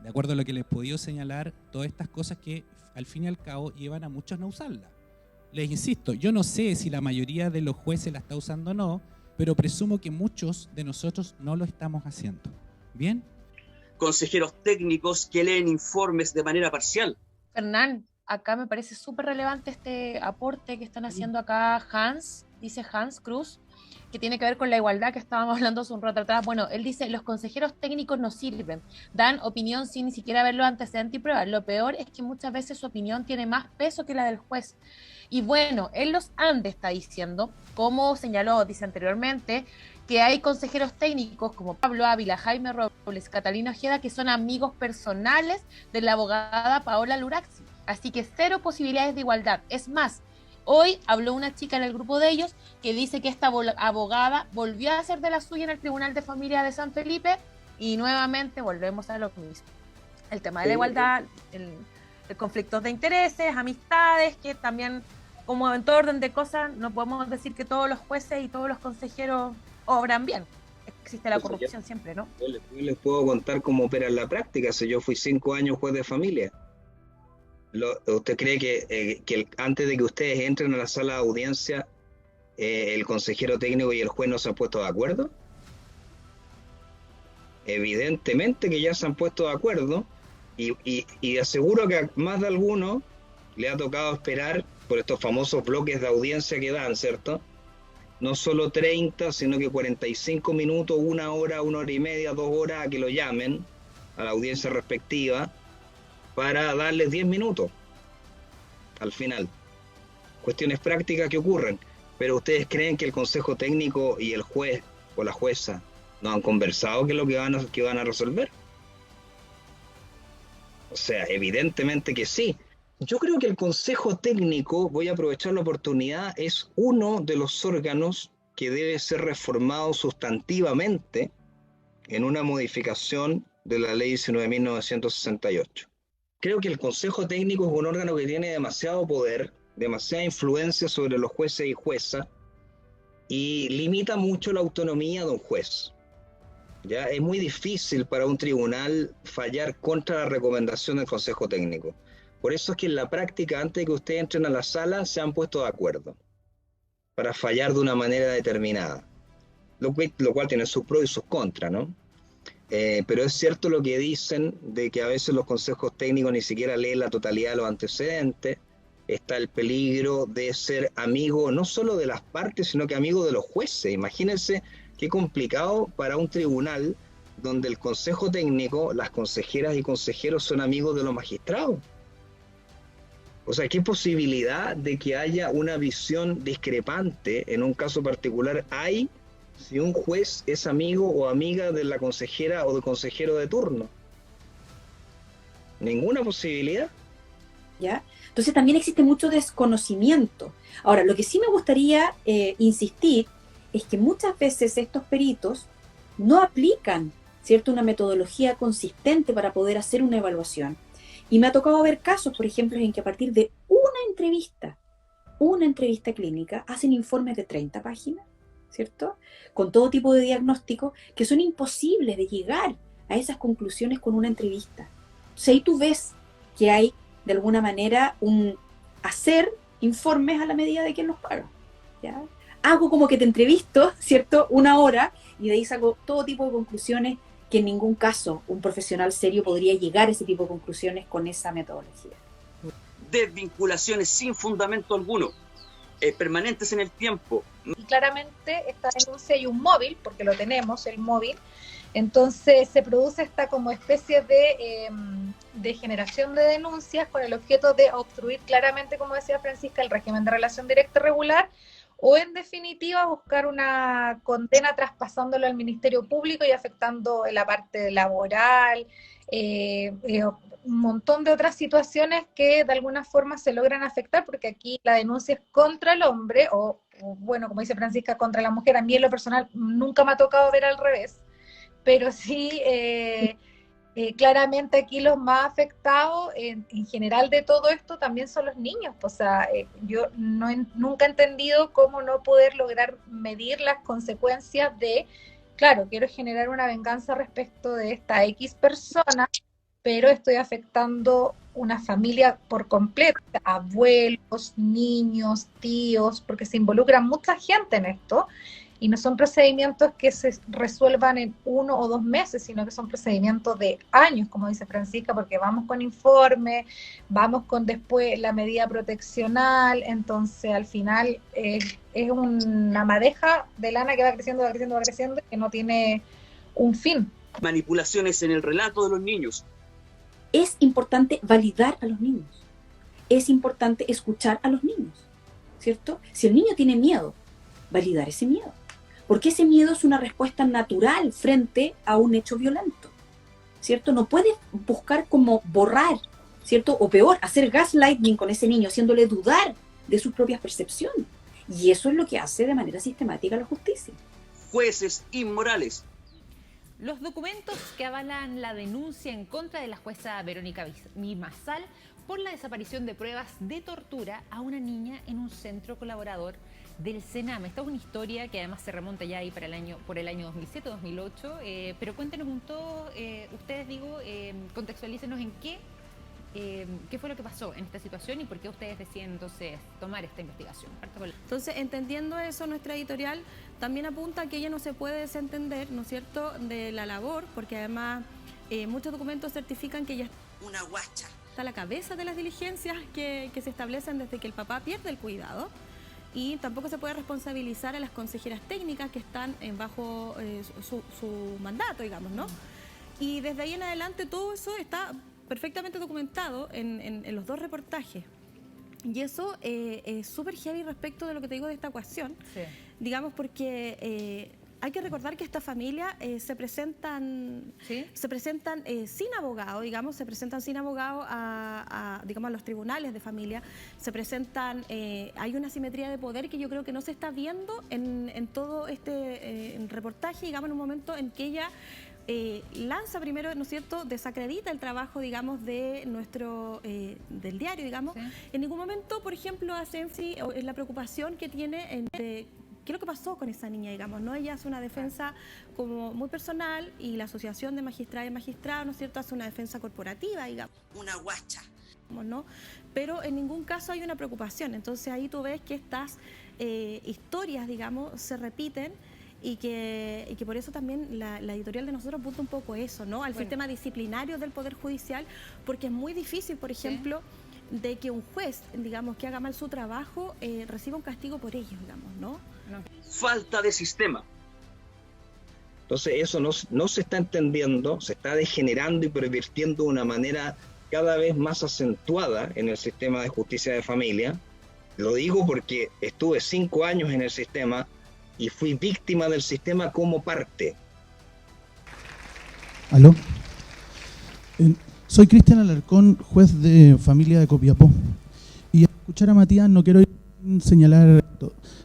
Speaker 14: de acuerdo a lo que les he podido señalar, todas estas cosas que al fin y al cabo llevan a muchos no usarla. Les insisto, yo no sé si la mayoría de los jueces la está usando o no, pero presumo que muchos de nosotros no lo estamos haciendo. ¿Bien?
Speaker 2: Consejeros técnicos que leen informes de manera parcial.
Speaker 15: Fernán, acá me parece súper relevante este aporte que están haciendo acá dice Hans Cruz, que tiene que ver con la igualdad que estábamos hablando hace un rato atrás. Bueno, él dice, los consejeros técnicos no sirven, dan opinión sin ni siquiera ver los antecedentes y pruebas. Lo peor es que muchas veces su opinión tiene más peso que la del juez. Y bueno, en los Andes está diciendo, como señaló, dice anteriormente, que hay consejeros técnicos como Pablo Ávila, Jaime Robles, Catalina Ojeda, que son amigos personales de la abogada Paola Luraxi. Así que cero posibilidades de igualdad. Es más, hoy habló una chica en el grupo de ellos que dice que esta abogada volvió a hacer de la suya en el Tribunal de Familia de San Felipe y nuevamente volvemos a lo mismo. El tema de la igualdad, el conflicto de intereses, amistades, que también, como en todo orden de cosas, no podemos decir que todos los jueces y todos los consejeros obran bien. Existe la corrupción siempre, ¿no?
Speaker 12: Yo les puedo contar cómo opera en la práctica. Si yo fui 5 años juez de familia. ¿Usted cree que antes de que ustedes entren a la sala de audiencia, el consejero técnico y el juez no se han puesto de acuerdo? Evidentemente que ya se han puesto de acuerdo y aseguro que a más de alguno le ha tocado esperar por estos famosos bloques de audiencia que dan, ¿cierto? No solo 30, sino que 45 minutos, 1 hora, 1 hora y media, 2 horas a que lo llamen a la audiencia respectiva para darles 10 minutos al final. Cuestiones prácticas que ocurren. Pero ¿ustedes creen que el consejo técnico y el juez o la jueza no han conversado qué es lo que van a resolver? O sea, evidentemente que sí. Yo creo que el consejo técnico, voy a aprovechar la oportunidad, es uno de los órganos que debe ser reformado sustantivamente en una modificación de la ley 19.968. Creo que el consejo técnico es un órgano que tiene demasiado poder, demasiada influencia sobre los jueces y juezas y limita mucho la autonomía de un juez. ¿Ya? Es muy difícil para un tribunal fallar contra la recomendación del consejo técnico. Por eso es que en la práctica, antes de que ustedes entren a la sala, se han puesto de acuerdo para fallar de una manera determinada, lo cual tiene sus pros y sus contras, ¿no? Pero es cierto lo que dicen de que a veces los consejos técnicos ni siquiera leen la totalidad de los antecedentes. Está el peligro de ser amigo no solo de las partes, sino que amigo de los jueces. Imagínense qué complicado para un tribunal donde el consejo técnico, las consejeras y consejeros son amigos de los magistrados. O sea, ¿qué posibilidad de que haya una visión discrepante en un caso particular hay si un juez es amigo o amiga de la consejera o del consejero de turno? Ninguna posibilidad.
Speaker 8: ¿Ya? Entonces también existe mucho desconocimiento. Ahora, lo que sí me gustaría insistir es que muchas veces estos peritos no aplican, ¿cierto?, una metodología consistente para poder hacer una evaluación. Y me ha tocado ver casos, por ejemplo, en que a partir de una entrevista clínica, hacen informes de 30 páginas, ¿cierto?, con todo tipo de diagnósticos que son imposibles de llegar a esas conclusiones con una entrevista. Entonces ahí tú ves que hay, de alguna manera, un hacer informes a la medida de quien los paga, ¿ya? Hago como que te entrevisto, ¿cierto?, 1 hora, y de ahí saco todo tipo de conclusiones que en ningún caso un profesional serio podría llegar a ese tipo de conclusiones con esa metodología.
Speaker 2: Desvinculaciones sin fundamento alguno, permanentes en el tiempo.
Speaker 9: Y claramente esta denuncia hay un móvil, porque lo tenemos, el móvil, entonces se produce esta como especie de generación de denuncias con el objeto de obstruir claramente, como decía Francisca, el régimen de relación directa y regular, o en definitiva buscar una condena traspasándolo al Ministerio Público y afectando la parte laboral, un montón de otras situaciones que de alguna forma se logran afectar, porque aquí la denuncia es contra el hombre, o bueno, como dice Francisca, contra la mujer. A mí en lo personal nunca me ha tocado ver al revés, pero sí, claramente aquí los más afectados en general de todo esto también son los niños. O sea, yo nunca he entendido cómo no poder lograr medir las consecuencias de, claro, quiero generar una venganza respecto de esta X persona, pero estoy afectando una familia por completo, abuelos, niños, tíos, porque se involucra mucha gente en esto, y no son procedimientos que se resuelvan en 1 o 2 meses, sino que son procedimientos de años, como dice Francisca, porque vamos con informe, vamos con después la medida proteccional. Entonces al final es una madeja de lana que va creciendo, que no tiene un fin.
Speaker 2: Manipulaciones en el relato de los niños.
Speaker 8: Es importante validar a los niños, es importante escuchar a los niños, ¿cierto? Si el niño tiene miedo, validar ese miedo, porque ese miedo es una respuesta natural frente a un hecho violento, ¿cierto? No puedes buscar como borrar, ¿cierto? O peor, hacer gaslighting con ese niño, haciéndole dudar de sus propias percepciones, y eso es lo que hace de manera sistemática la justicia.
Speaker 2: Jueces inmorales.
Speaker 16: Los documentos que avalan la denuncia en contra de la jueza Verónica Marsal por la desaparición de pruebas de tortura a una niña en un centro colaborador del Sename. Esta es una historia que además se remonta ya ahí por el año 2007-2008, pero cuéntenos un todo, ustedes contextualícenos en qué fue lo que pasó en esta situación y por qué ustedes deciden entonces tomar esta investigación.
Speaker 17: Entonces, entendiendo eso, nuestra editorial también apunta a que ella no se puede desentender, ¿no es cierto?, de la labor, porque además muchos documentos certifican que ella
Speaker 4: una guacha
Speaker 17: está a la cabeza de las diligencias que se establecen desde que el papá pierde el cuidado, y tampoco se puede responsabilizar a las consejeras técnicas que están bajo su mandato, digamos, ¿no? Y desde ahí en adelante todo eso está perfectamente documentado en los 2 reportajes. Y eso es súper heavy respecto de lo que te digo de esta ecuación, sí. Digamos, porque hay que recordar que esta familia se presentan sin abogado, digamos, se presentan sin abogado digamos, a los tribunales de familia, se presentan, hay una asimetría de poder que yo creo que no se está viendo en todo este reportaje, digamos, en un momento en que ella lanza primero, ¿no es cierto?, desacredita el trabajo, digamos, de nuestro, del diario, digamos. Sí. En ningún momento, por ejemplo, hace énfasis en la preocupación que tiene en qué es lo que pasó con esa niña, digamos, ¿no? Ella hace una defensa como muy personal y la Asociación de Magistradas y Magistrados, ¿no es cierto?, hace una defensa corporativa, digamos.
Speaker 4: Una guacha.
Speaker 17: ¿No? Pero en ningún caso hay una preocupación. Entonces ahí tú ves que estas historias, digamos, se repiten. Y que por eso también la editorial de nosotros apunta un poco eso, ¿no? Al sistema disciplinario del Poder Judicial, porque es muy difícil, por ejemplo, de que un juez, digamos, que haga mal su trabajo, reciba un castigo por ello, digamos, ¿no?
Speaker 2: Falta de sistema.
Speaker 12: Entonces eso no se está entendiendo, se está degenerando y pervirtiendo de una manera cada vez más acentuada en el sistema de justicia de familia. Lo digo porque estuve 5 años en el sistema y fui víctima del sistema como parte.
Speaker 13: ¿Aló? Soy Cristian Alarcón, juez de familia de Copiapó. Y al escuchar a Matías no quiero señalar,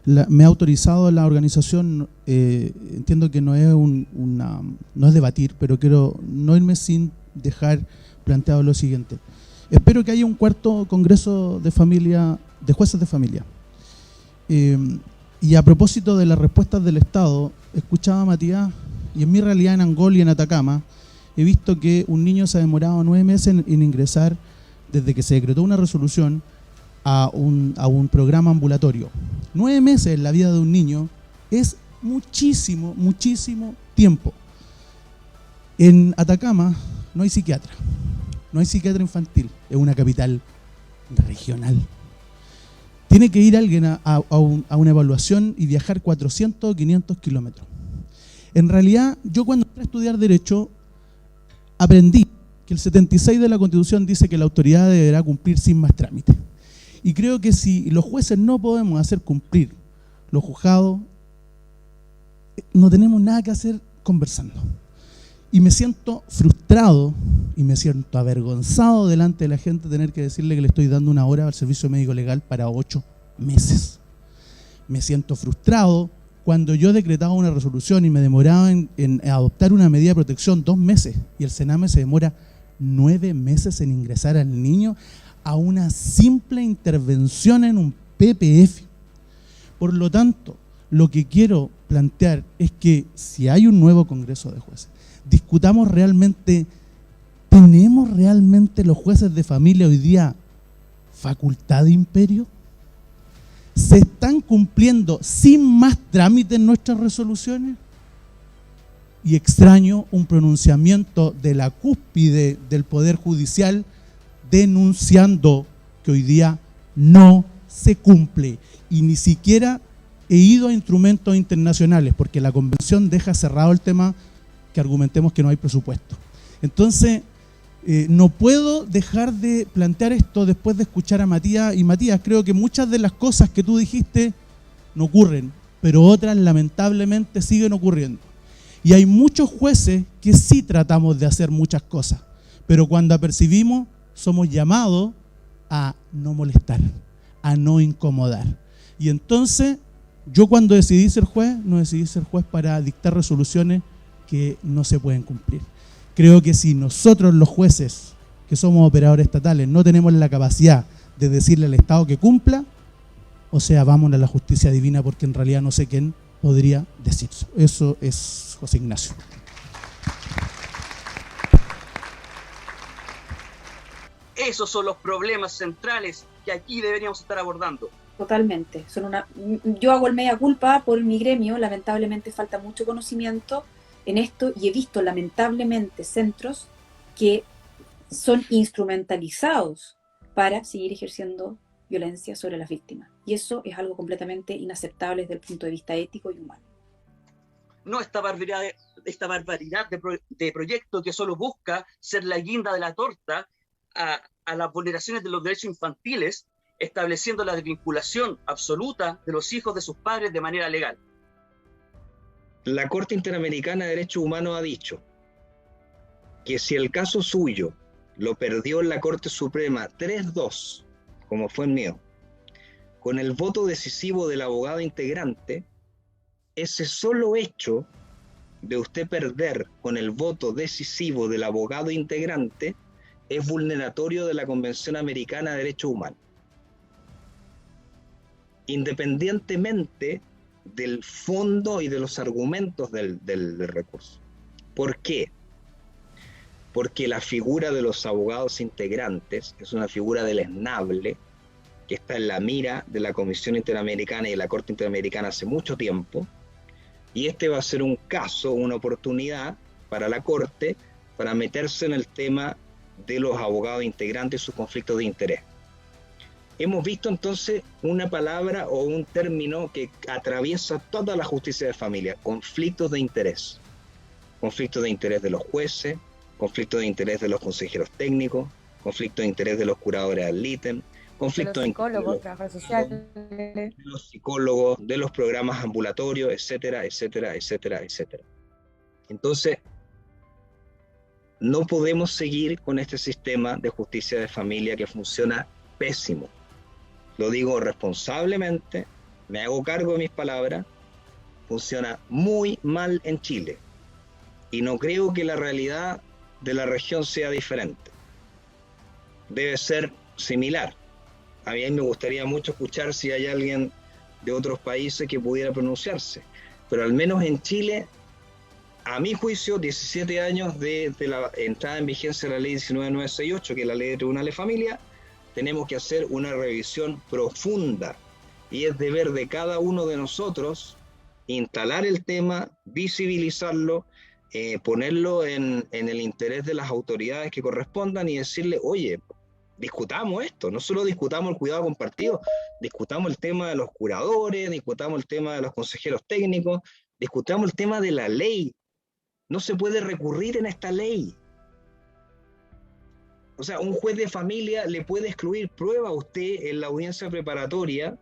Speaker 13: me ha autorizado la organización, entiendo que no es no es debatir, pero quiero no irme sin dejar planteado lo siguiente. Espero que haya un 4º congreso de familia, de jueces de familia. Y a propósito de las respuestas del Estado, escuchaba a Matías, y en mi realidad en Angol y en Atacama, he visto que un niño se ha demorado 9 meses en ingresar desde que se decretó una resolución a un programa ambulatorio. 9 meses en la vida de un niño es muchísimo, muchísimo tiempo. En Atacama no hay psiquiatra infantil, es una capital regional. Tiene que ir alguien a una evaluación y viajar 400 o 500 kilómetros. En realidad, yo cuando entré a estudiar Derecho, aprendí que el 76 de la Constitución dice que la autoridad deberá cumplir sin más trámite. Y creo que si los jueces no podemos hacer cumplir
Speaker 18: los juzgados, no tenemos nada que hacer conversando. Y me siento frustrado y me siento avergonzado delante de la gente tener que decirle que le estoy dando una hora al servicio médico legal para 8 meses. Me siento frustrado cuando yo decretaba una resolución y me demoraba en adoptar una medida de protección 2 meses y el Sename se demora 9 meses en ingresar al niño a una simple intervención en un PPF. Por lo tanto, lo que quiero plantear es que si hay un nuevo Congreso de Jueces, discutamos realmente, ¿tenemos realmente los jueces de familia hoy día facultad de imperio? ¿Se están cumpliendo sin más trámites nuestras resoluciones? Y extraño un pronunciamiento de la cúspide del Poder Judicial denunciando que hoy día no se cumple. Y ni siquiera he ido a instrumentos internacionales, porque la Convención deja cerrado el tema que argumentemos que no hay presupuesto. Entonces, no puedo dejar de plantear esto después de escuchar a Matías. Y Matías, creo que muchas de las cosas que tú dijiste no ocurren, pero otras lamentablemente siguen ocurriendo. Y hay muchos jueces que sí tratamos de hacer muchas cosas, pero cuando apercibimos somos llamados a no molestar, a no incomodar. Y entonces, yo cuando decidí ser juez, no decidí ser juez para dictar resoluciones que no se pueden cumplir. Creo que si nosotros los jueces, que somos operadores estatales, no tenemos la capacidad de decirle al Estado que cumpla, o sea, vámonos a la justicia divina, porque en realidad no sé quién podría decir eso. Eso es José Ignacio.
Speaker 2: Esos son los problemas centrales que aquí deberíamos estar abordando.
Speaker 8: Totalmente. Yo hago el mea culpa por mi gremio, lamentablemente falta mucho conocimiento en esto y he visto lamentablemente centros que son instrumentalizados para seguir ejerciendo violencia sobre las víctimas. Y eso es algo completamente inaceptable desde el punto de vista ético y humano.
Speaker 2: No esta barbaridad de proyecto que solo busca ser la guinda de la torta a las vulneraciones de los derechos infantiles, estableciendo la desvinculación absoluta de los hijos de sus padres de manera legal.
Speaker 12: La Corte Interamericana de Derechos Humanos ha dicho que si el caso suyo lo perdió en la Corte Suprema 3-2, como fue el mío, con el voto decisivo del abogado integrante, ese solo hecho de usted perder con el voto decisivo del abogado integrante es vulneratorio de la Convención Americana de Derechos Humanos, independientemente del fondo y de los argumentos del recurso. ¿Por qué? Porque la figura de los abogados integrantes es una figura deleznable que está en la mira de la Comisión Interamericana y de la Corte Interamericana hace mucho tiempo, y este va a ser un caso, una oportunidad para la Corte para meterse en el tema de los abogados integrantes y sus conflictos de interés. Hemos visto entonces una palabra o un término que atraviesa toda la justicia de familia: conflictos de interés. Conflictos de interés de los jueces, conflictos de interés de los consejeros técnicos, conflictos de interés de los curadores ad litem, conflictos de
Speaker 15: psicólogos, trabajadores sociales,
Speaker 12: de los psicólogos, de los programas ambulatorios, etcétera, etcétera, etcétera, etcétera. Entonces, no podemos seguir con este sistema de justicia de familia que funciona pésimo. Lo digo responsablemente, me hago cargo de mis palabras, funciona muy mal en Chile. Y no creo que la realidad de la región sea diferente. Debe ser similar. A mí me gustaría mucho escuchar si hay alguien de otros países que pudiera pronunciarse. Pero al menos en Chile, a mi juicio, 17 años de la entrada en vigencia de la ley 19968, que es la ley de tribunales de familia, tenemos que hacer una revisión profunda, y es deber de cada uno de nosotros instalar el tema, visibilizarlo, ponerlo en el interés de las autoridades que correspondan y decirle: oye, discutamos esto, no solo discutamos el cuidado compartido, discutamos el tema de los curadores, discutamos el tema de los consejeros técnicos, discutamos el tema de la ley. No se puede recurrir en esta ley. O sea, un juez de familia le puede excluir prueba a usted en la audiencia preparatoria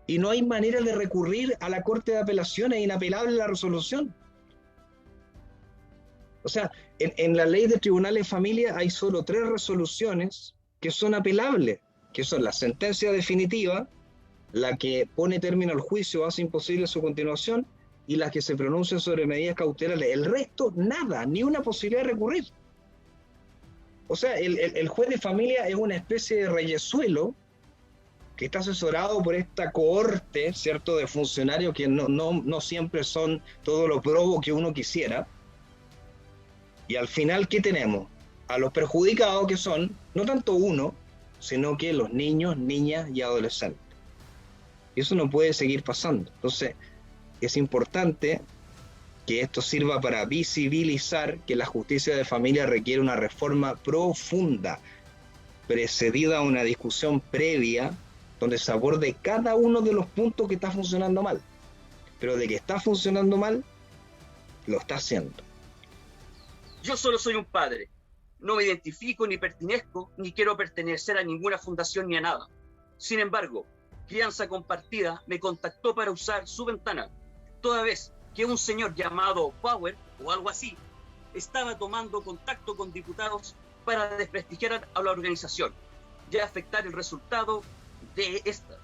Speaker 12: y no hay manera de recurrir a la Corte de Apelaciones, es inapelable la resolución. O sea, en la ley de tribunales de familia hay solo 3 resoluciones que son apelables, que son la sentencia definitiva, la que pone término al juicio o hace imposible su continuación, y las que se pronuncian sobre medidas cautelares. El resto, nada, ni una posibilidad de recurrir. O sea, el juez de familia es una especie de reyesuelo que está asesorado por esta cohorte, ¿cierto?, de funcionarios que no siempre son todo lo probo que uno quisiera. Y al final, ¿qué tenemos? A los perjudicados, que son no tanto uno, sino que los niños, niñas y adolescentes. Y eso no puede seguir pasando. Entonces, es importante que esto sirva para visibilizar que la justicia de familia requiere una reforma profunda, precedida a una discusión previa, donde se aborde cada uno de los puntos que está funcionando mal. Pero de que está funcionando mal, lo está haciendo.
Speaker 2: Yo solo soy un padre. No me identifico, ni pertenezco, ni quiero pertenecer a ninguna fundación ni a nada. Sin embargo, Crianza Compartida me contactó para usar su ventana, toda vez que un señor llamado Power, o algo así, estaba tomando contacto con diputados para desprestigiar a la organización y afectar el resultado de estas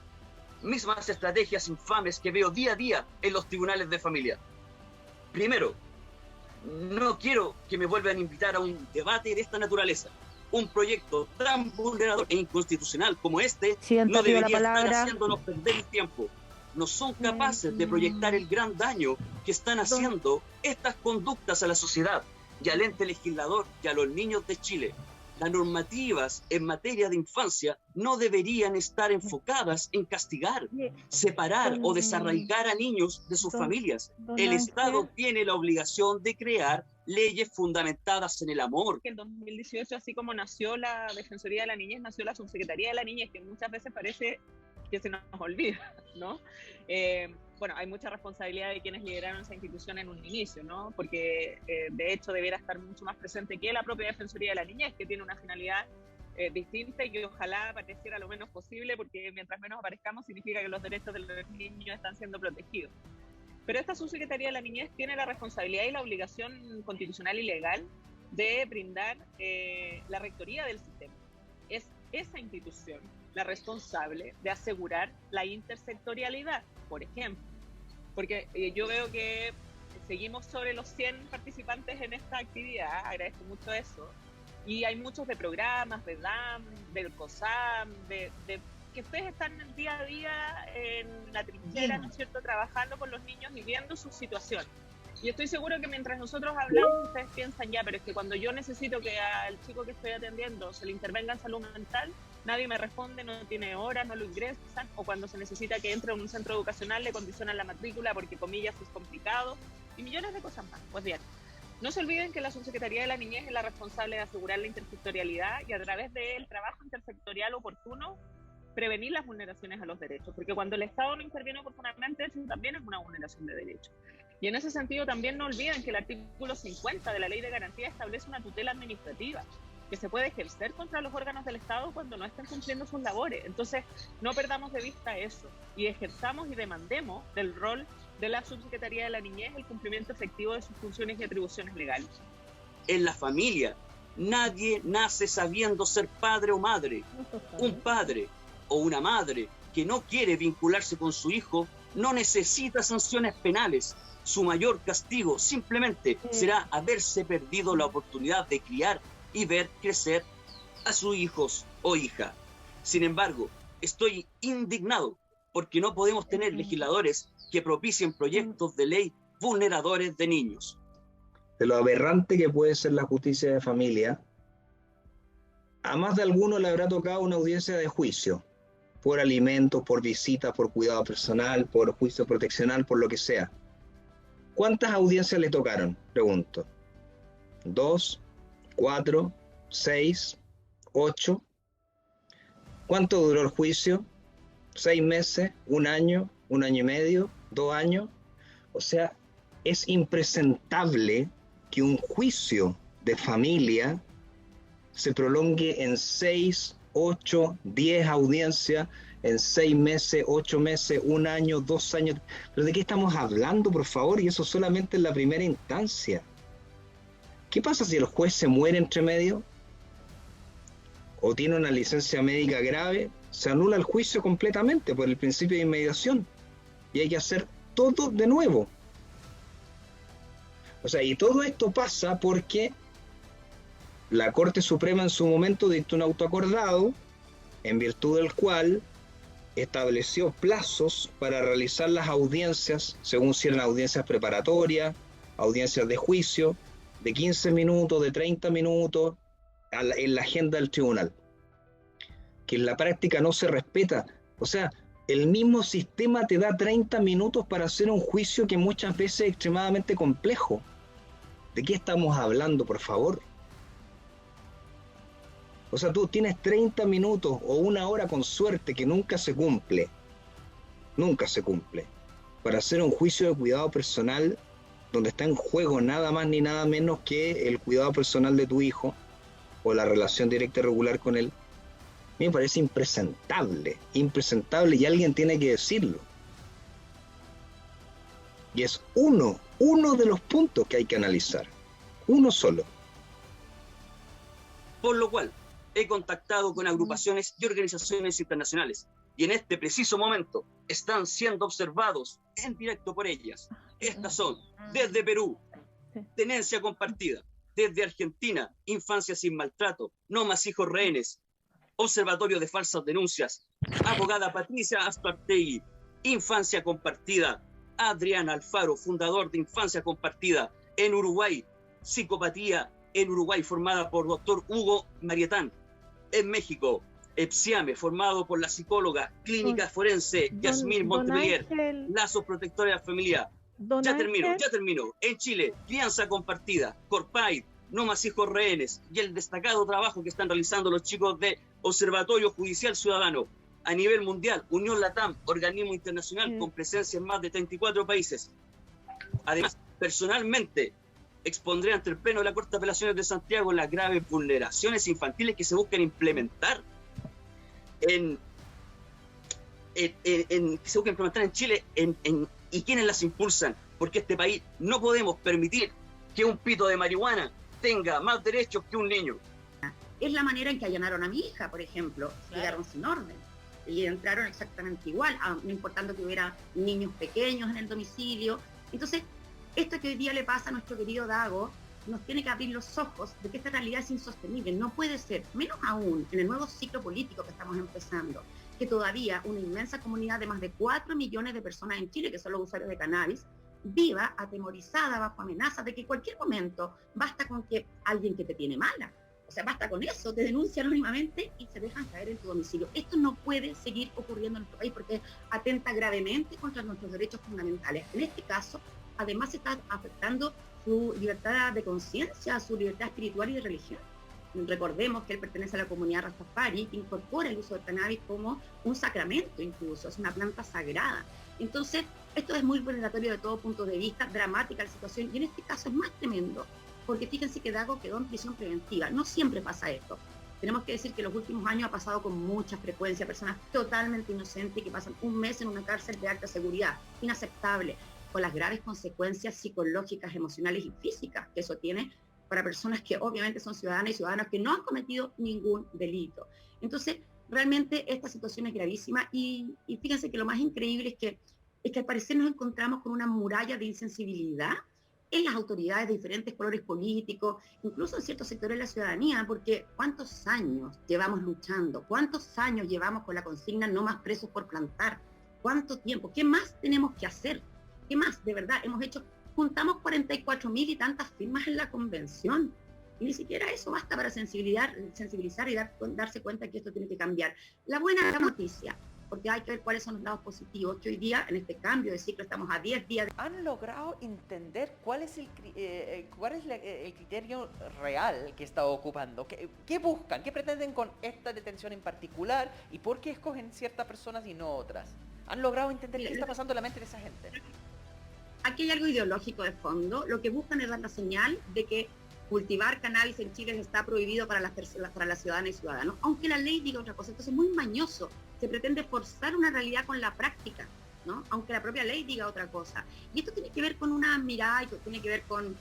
Speaker 2: mismas estrategias infames que veo día a día en los tribunales de familia. Primero, no quiero que me vuelvan a invitar a un debate de esta naturaleza. Un proyecto tan vulnerador e inconstitucional como este no debería estar haciéndonos perder el tiempo. No son capaces de proyectar el gran daño que están haciendo estas conductas a la sociedad y al ente legislador y a los niños de Chile. Las normativas en materia de infancia no deberían estar enfocadas en castigar, separar o desarraigar a niños de sus familias. El Estado tiene la obligación de crear leyes fundamentadas en el amor.
Speaker 11: En 2018, así como nació la Defensoría de la Niñez, nació la Subsecretaría de la Niñez, que muchas veces parece que se nos olvida, ¿no? Bueno, hay mucha responsabilidad de quienes lideraron esa institución en un inicio, ¿no? Porque de hecho debiera estar mucho más presente que la propia Defensoría de la Niñez, que tiene una finalidad distinta y que ojalá apareciera lo menos posible, porque mientras menos aparezcamos significa que los derechos de los niños están siendo protegidos. Pero esta Subsecretaría de la Niñez tiene la responsabilidad y la obligación constitucional y legal de brindar la rectoría del sistema. Es esa institución la responsable de asegurar la intersectorialidad, por ejemplo. Porque yo veo que seguimos sobre los 100 participantes en esta actividad, agradezco mucho eso, y hay muchos de programas, de DAM, del COSAM, que ustedes están día a día en la trinchera, ¿no es cierto?, trabajando con los niños y viendo su situación. Y estoy seguro que mientras nosotros hablamos, ustedes piensan, ya, pero es que cuando yo necesito que al chico que estoy atendiendo se le intervenga en salud mental, nadie me responde, no tiene horas, no lo ingresan, o cuando se necesita que entre a un centro educacional le condicionan la matrícula porque, comillas, es complicado, y millones de cosas más. Pues bien, no se olviden que la Subsecretaría de la Niñez es la responsable de asegurar la intersectorialidad y a través del trabajo intersectorial oportuno prevenir las vulneraciones a los derechos, porque cuando el Estado no interviene oportunamente, eso también es una vulneración de derechos. Y en ese sentido también no olviden que el artículo 50 de la Ley de Garantía establece una tutela administrativa que se puede ejercer contra los órganos del Estado cuando no estén cumpliendo sus labores. Entonces, no perdamos de vista eso y ejerzamos y demandemos del rol de la Subsecretaría de la Niñez el cumplimiento efectivo de sus funciones y atribuciones legales.
Speaker 2: En la familia, nadie nace sabiendo ser padre o madre. Un padre o una madre que no quiere vincularse con su hijo no necesita sanciones penales. Su mayor castigo simplemente será haberse perdido la oportunidad de criar y ver crecer a sus hijos o hija. Sin embargo, estoy indignado porque no podemos tener legisladores que propicien proyectos de ley vulneradores de niños.
Speaker 12: De lo aberrante que puede ser la justicia de familia, a más de alguno le habrá tocado una audiencia de juicio, por alimentos, por visitas, por cuidado personal, por juicio proteccional, por lo que sea. ¿Cuántas audiencias le tocaron? Pregunto. 2, 4, 6, 8. ¿Cuánto duró el juicio? 6 meses, 1 año, 1 año y medio, 2 años. O sea, es impresentable que un juicio de familia se prolongue en 6, 8, 10 audiencias en 6 meses, 8 meses, 1 año, 2 años. ¿Pero de qué estamos hablando, por favor? Y eso solamente en la primera instancia. ¿Qué pasa si el juez se muere entre medio? ¿O tiene una licencia médica grave? Se anula el juicio completamente por el principio de inmediación. Y hay que hacer todo de nuevo. O sea, y todo esto pasa porque la Corte Suprema en su momento dictó un auto acordado, en virtud del cual estableció plazos para realizar las audiencias, según si eran audiencias preparatorias, audiencias de juicio, de 15 minutos, de 30 minutos, en la agenda del tribunal. Que en la práctica no se respeta. O sea, el mismo sistema te da 30 minutos para hacer un juicio que muchas veces es extremadamente complejo. ¿De qué estamos hablando, por favor? O sea, tú tienes 30 minutos o 1 hora con suerte, que nunca se cumple. Nunca se cumple. Para hacer un juicio de cuidado personal donde está en juego nada más ni nada menos que el cuidado personal de tu hijo o la relación directa y regular con él. A mí me parece impresentable, impresentable, y alguien tiene que decirlo. Y es uno de los puntos que hay que analizar. Uno solo.
Speaker 2: Por lo cual, he contactado con agrupaciones y organizaciones internacionales, y en este preciso momento están siendo observados en directo por ellas. Estas son, desde Perú, Tenencia Compartida; desde Argentina, Infancia Sin Maltrato, No Más Hijos Rehenes, Observatorio de Falsas Denuncias, abogada Patricia Aspartegui; Infancia Compartida, Adrián Alfaro, fundador de Infancia Compartida; en Uruguay, Psicopatía en Uruguay, formada por Dr. Hugo Marietán; en México, EPSIAME, formado por la psicóloga clínica forense Yasmín Montpellier, Lazos Protectores de la Familia. Ya termino. En Chile, Crianza Compartida, Corpaid, No Más Hijos Rehenes, y el destacado trabajo que están realizando los chicos de Observatorio Judicial Ciudadano. A nivel mundial, Unión Latam, organismo internacional con presencia en más de 34 países. Además, personalmente, expondré ante el Pleno de la Corte de Apelaciones de Santiago las graves vulneraciones infantiles que se buscan implementar en Chile, y quienes las impulsan, porque este país no podemos permitir que un pito de marihuana tenga más derechos que un niño.
Speaker 19: Es la manera en que allanaron a mi hija, por ejemplo. Claro. Llegaron sin orden y entraron exactamente igual, no importando que hubiera niños pequeños en el domicilio. Entonces, esto que hoy día le pasa a nuestro querido Dago nos tiene que abrir los ojos de que esta realidad es insostenible. No puede ser, menos aún en el nuevo ciclo político que estamos empezando, que todavía una inmensa comunidad de más de 4 millones de personas en Chile, que son los usuarios de cannabis, viva atemorizada, bajo amenaza de que en cualquier momento basta con que alguien que te tiene mala, o sea, basta con eso, te denuncia anónimamente y se dejan caer en tu domicilio. Esto no puede seguir ocurriendo en nuestro país porque atenta gravemente contra nuestros derechos fundamentales. En este caso, además se está afectando su libertad de conciencia, su libertad espiritual y de religión. Recordemos que él pertenece a la comunidad Rastafari, que incorpora el uso del cannabis como un sacramento incluso, es una planta sagrada. Entonces, esto es muy vulneratorio de todo punto de vista, dramática la situación, y en este caso es más tremendo, porque fíjense que Dago quedó en prisión preventiva. No siempre pasa esto. Tenemos que decir que en los últimos años ha pasado con mucha frecuencia personas totalmente inocentes que pasan un mes en una cárcel de alta seguridad, inaceptable, con las graves consecuencias psicológicas, emocionales y físicas que eso tiene para personas que obviamente son ciudadanas y ciudadanos que no han cometido ningún delito. Entonces, realmente esta situación es gravísima y fíjense que lo más increíble es que al parecer nos encontramos con una muralla de insensibilidad en las autoridades de diferentes colores políticos, incluso en ciertos sectores de la ciudadanía, porque ¿cuántos años llevamos luchando? ¿Cuántos años llevamos con la consigna no más presos por plantar? ¿Cuánto tiempo? ¿Qué más tenemos que hacer? ¿Qué más? De verdad, juntamos 44.000 y tantas firmas en la convención. Y ni siquiera eso basta para sensibilizar y darse cuenta que esto tiene que cambiar. La buena noticia, porque hay que ver cuáles son los lados positivos, que hoy día, en este cambio de ciclo, estamos a 10 días.
Speaker 20: ¿Han logrado entender cuál es el criterio real que está ocupando? ¿Qué buscan? ¿Qué pretenden con esta detención en particular? ¿Y por qué escogen ciertas personas y no otras? ¿Han logrado entender qué está pasando en la mente de esa gente?
Speaker 19: Aquí hay algo ideológico de fondo. Lo que buscan es dar la señal de que cultivar cannabis en Chile está prohibido para las ciudadanas y ciudadanos, aunque la ley diga otra cosa. Entonces es muy mañoso se pretende forzar una realidad con la práctica, ¿no? Aunque la propia ley diga otra cosa. Y esto tiene que ver con una mirada, y tiene que ver con,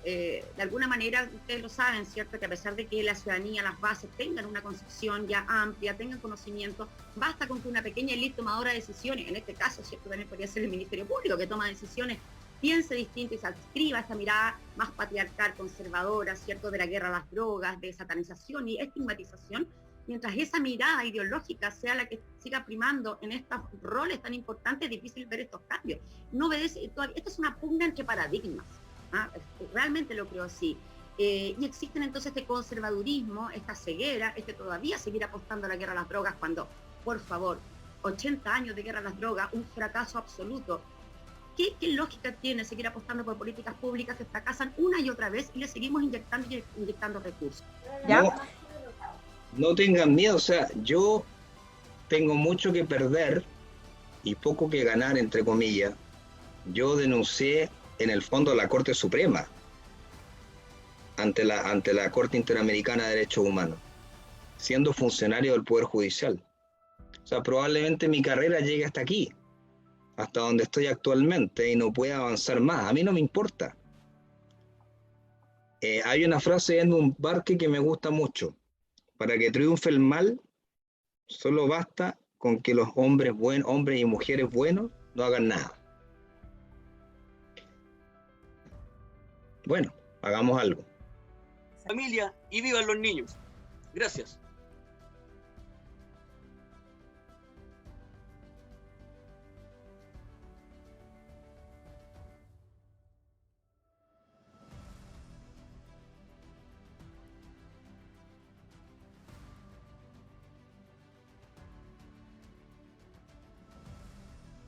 Speaker 19: de alguna manera, ustedes lo saben, ¿cierto? Que a pesar de que la ciudadanía, las bases tengan una concepción ya amplia, tengan conocimiento, basta con que una pequeña élite tomadora de decisiones, en este caso, ¿cierto? También podría ser el Ministerio Público que toma decisiones, piense distinto y se adscriba a esta mirada más patriarcal, conservadora, ¿cierto? De la guerra a las drogas, de satanización y estigmatización, mientras esa mirada ideológica sea la que siga primando en estos roles tan importantes, es difícil ver estos cambios. No obedece, esto es una pugna entre paradigmas, realmente lo creo así. Y existen entonces este conservadurismo, esta ceguera, todavía seguir apostando a la guerra a las drogas cuando, por favor, 80 años de guerra a las drogas, un fracaso absoluto. ¿Qué lógica tiene seguir apostando por políticas públicas que fracasan una y otra vez y le seguimos inyectando recursos?
Speaker 12: ¿Ya? No tengan miedo, o sea, yo tengo mucho que perder y poco que ganar, entre comillas. Yo denuncié en el fondo a la Corte Suprema ante la Corte Interamericana de Derechos Humanos, siendo funcionario del Poder Judicial. O sea, probablemente mi carrera llegue hasta aquí, hasta donde estoy actualmente, y no pueda avanzar más. A mí no me importa. Hay una frase de Edmund Burke que me gusta mucho. Para que triunfe el mal, solo basta con que los hombres y mujeres buenos no hagan nada. Bueno, hagamos algo.
Speaker 2: Familia y vivan los niños. Gracias.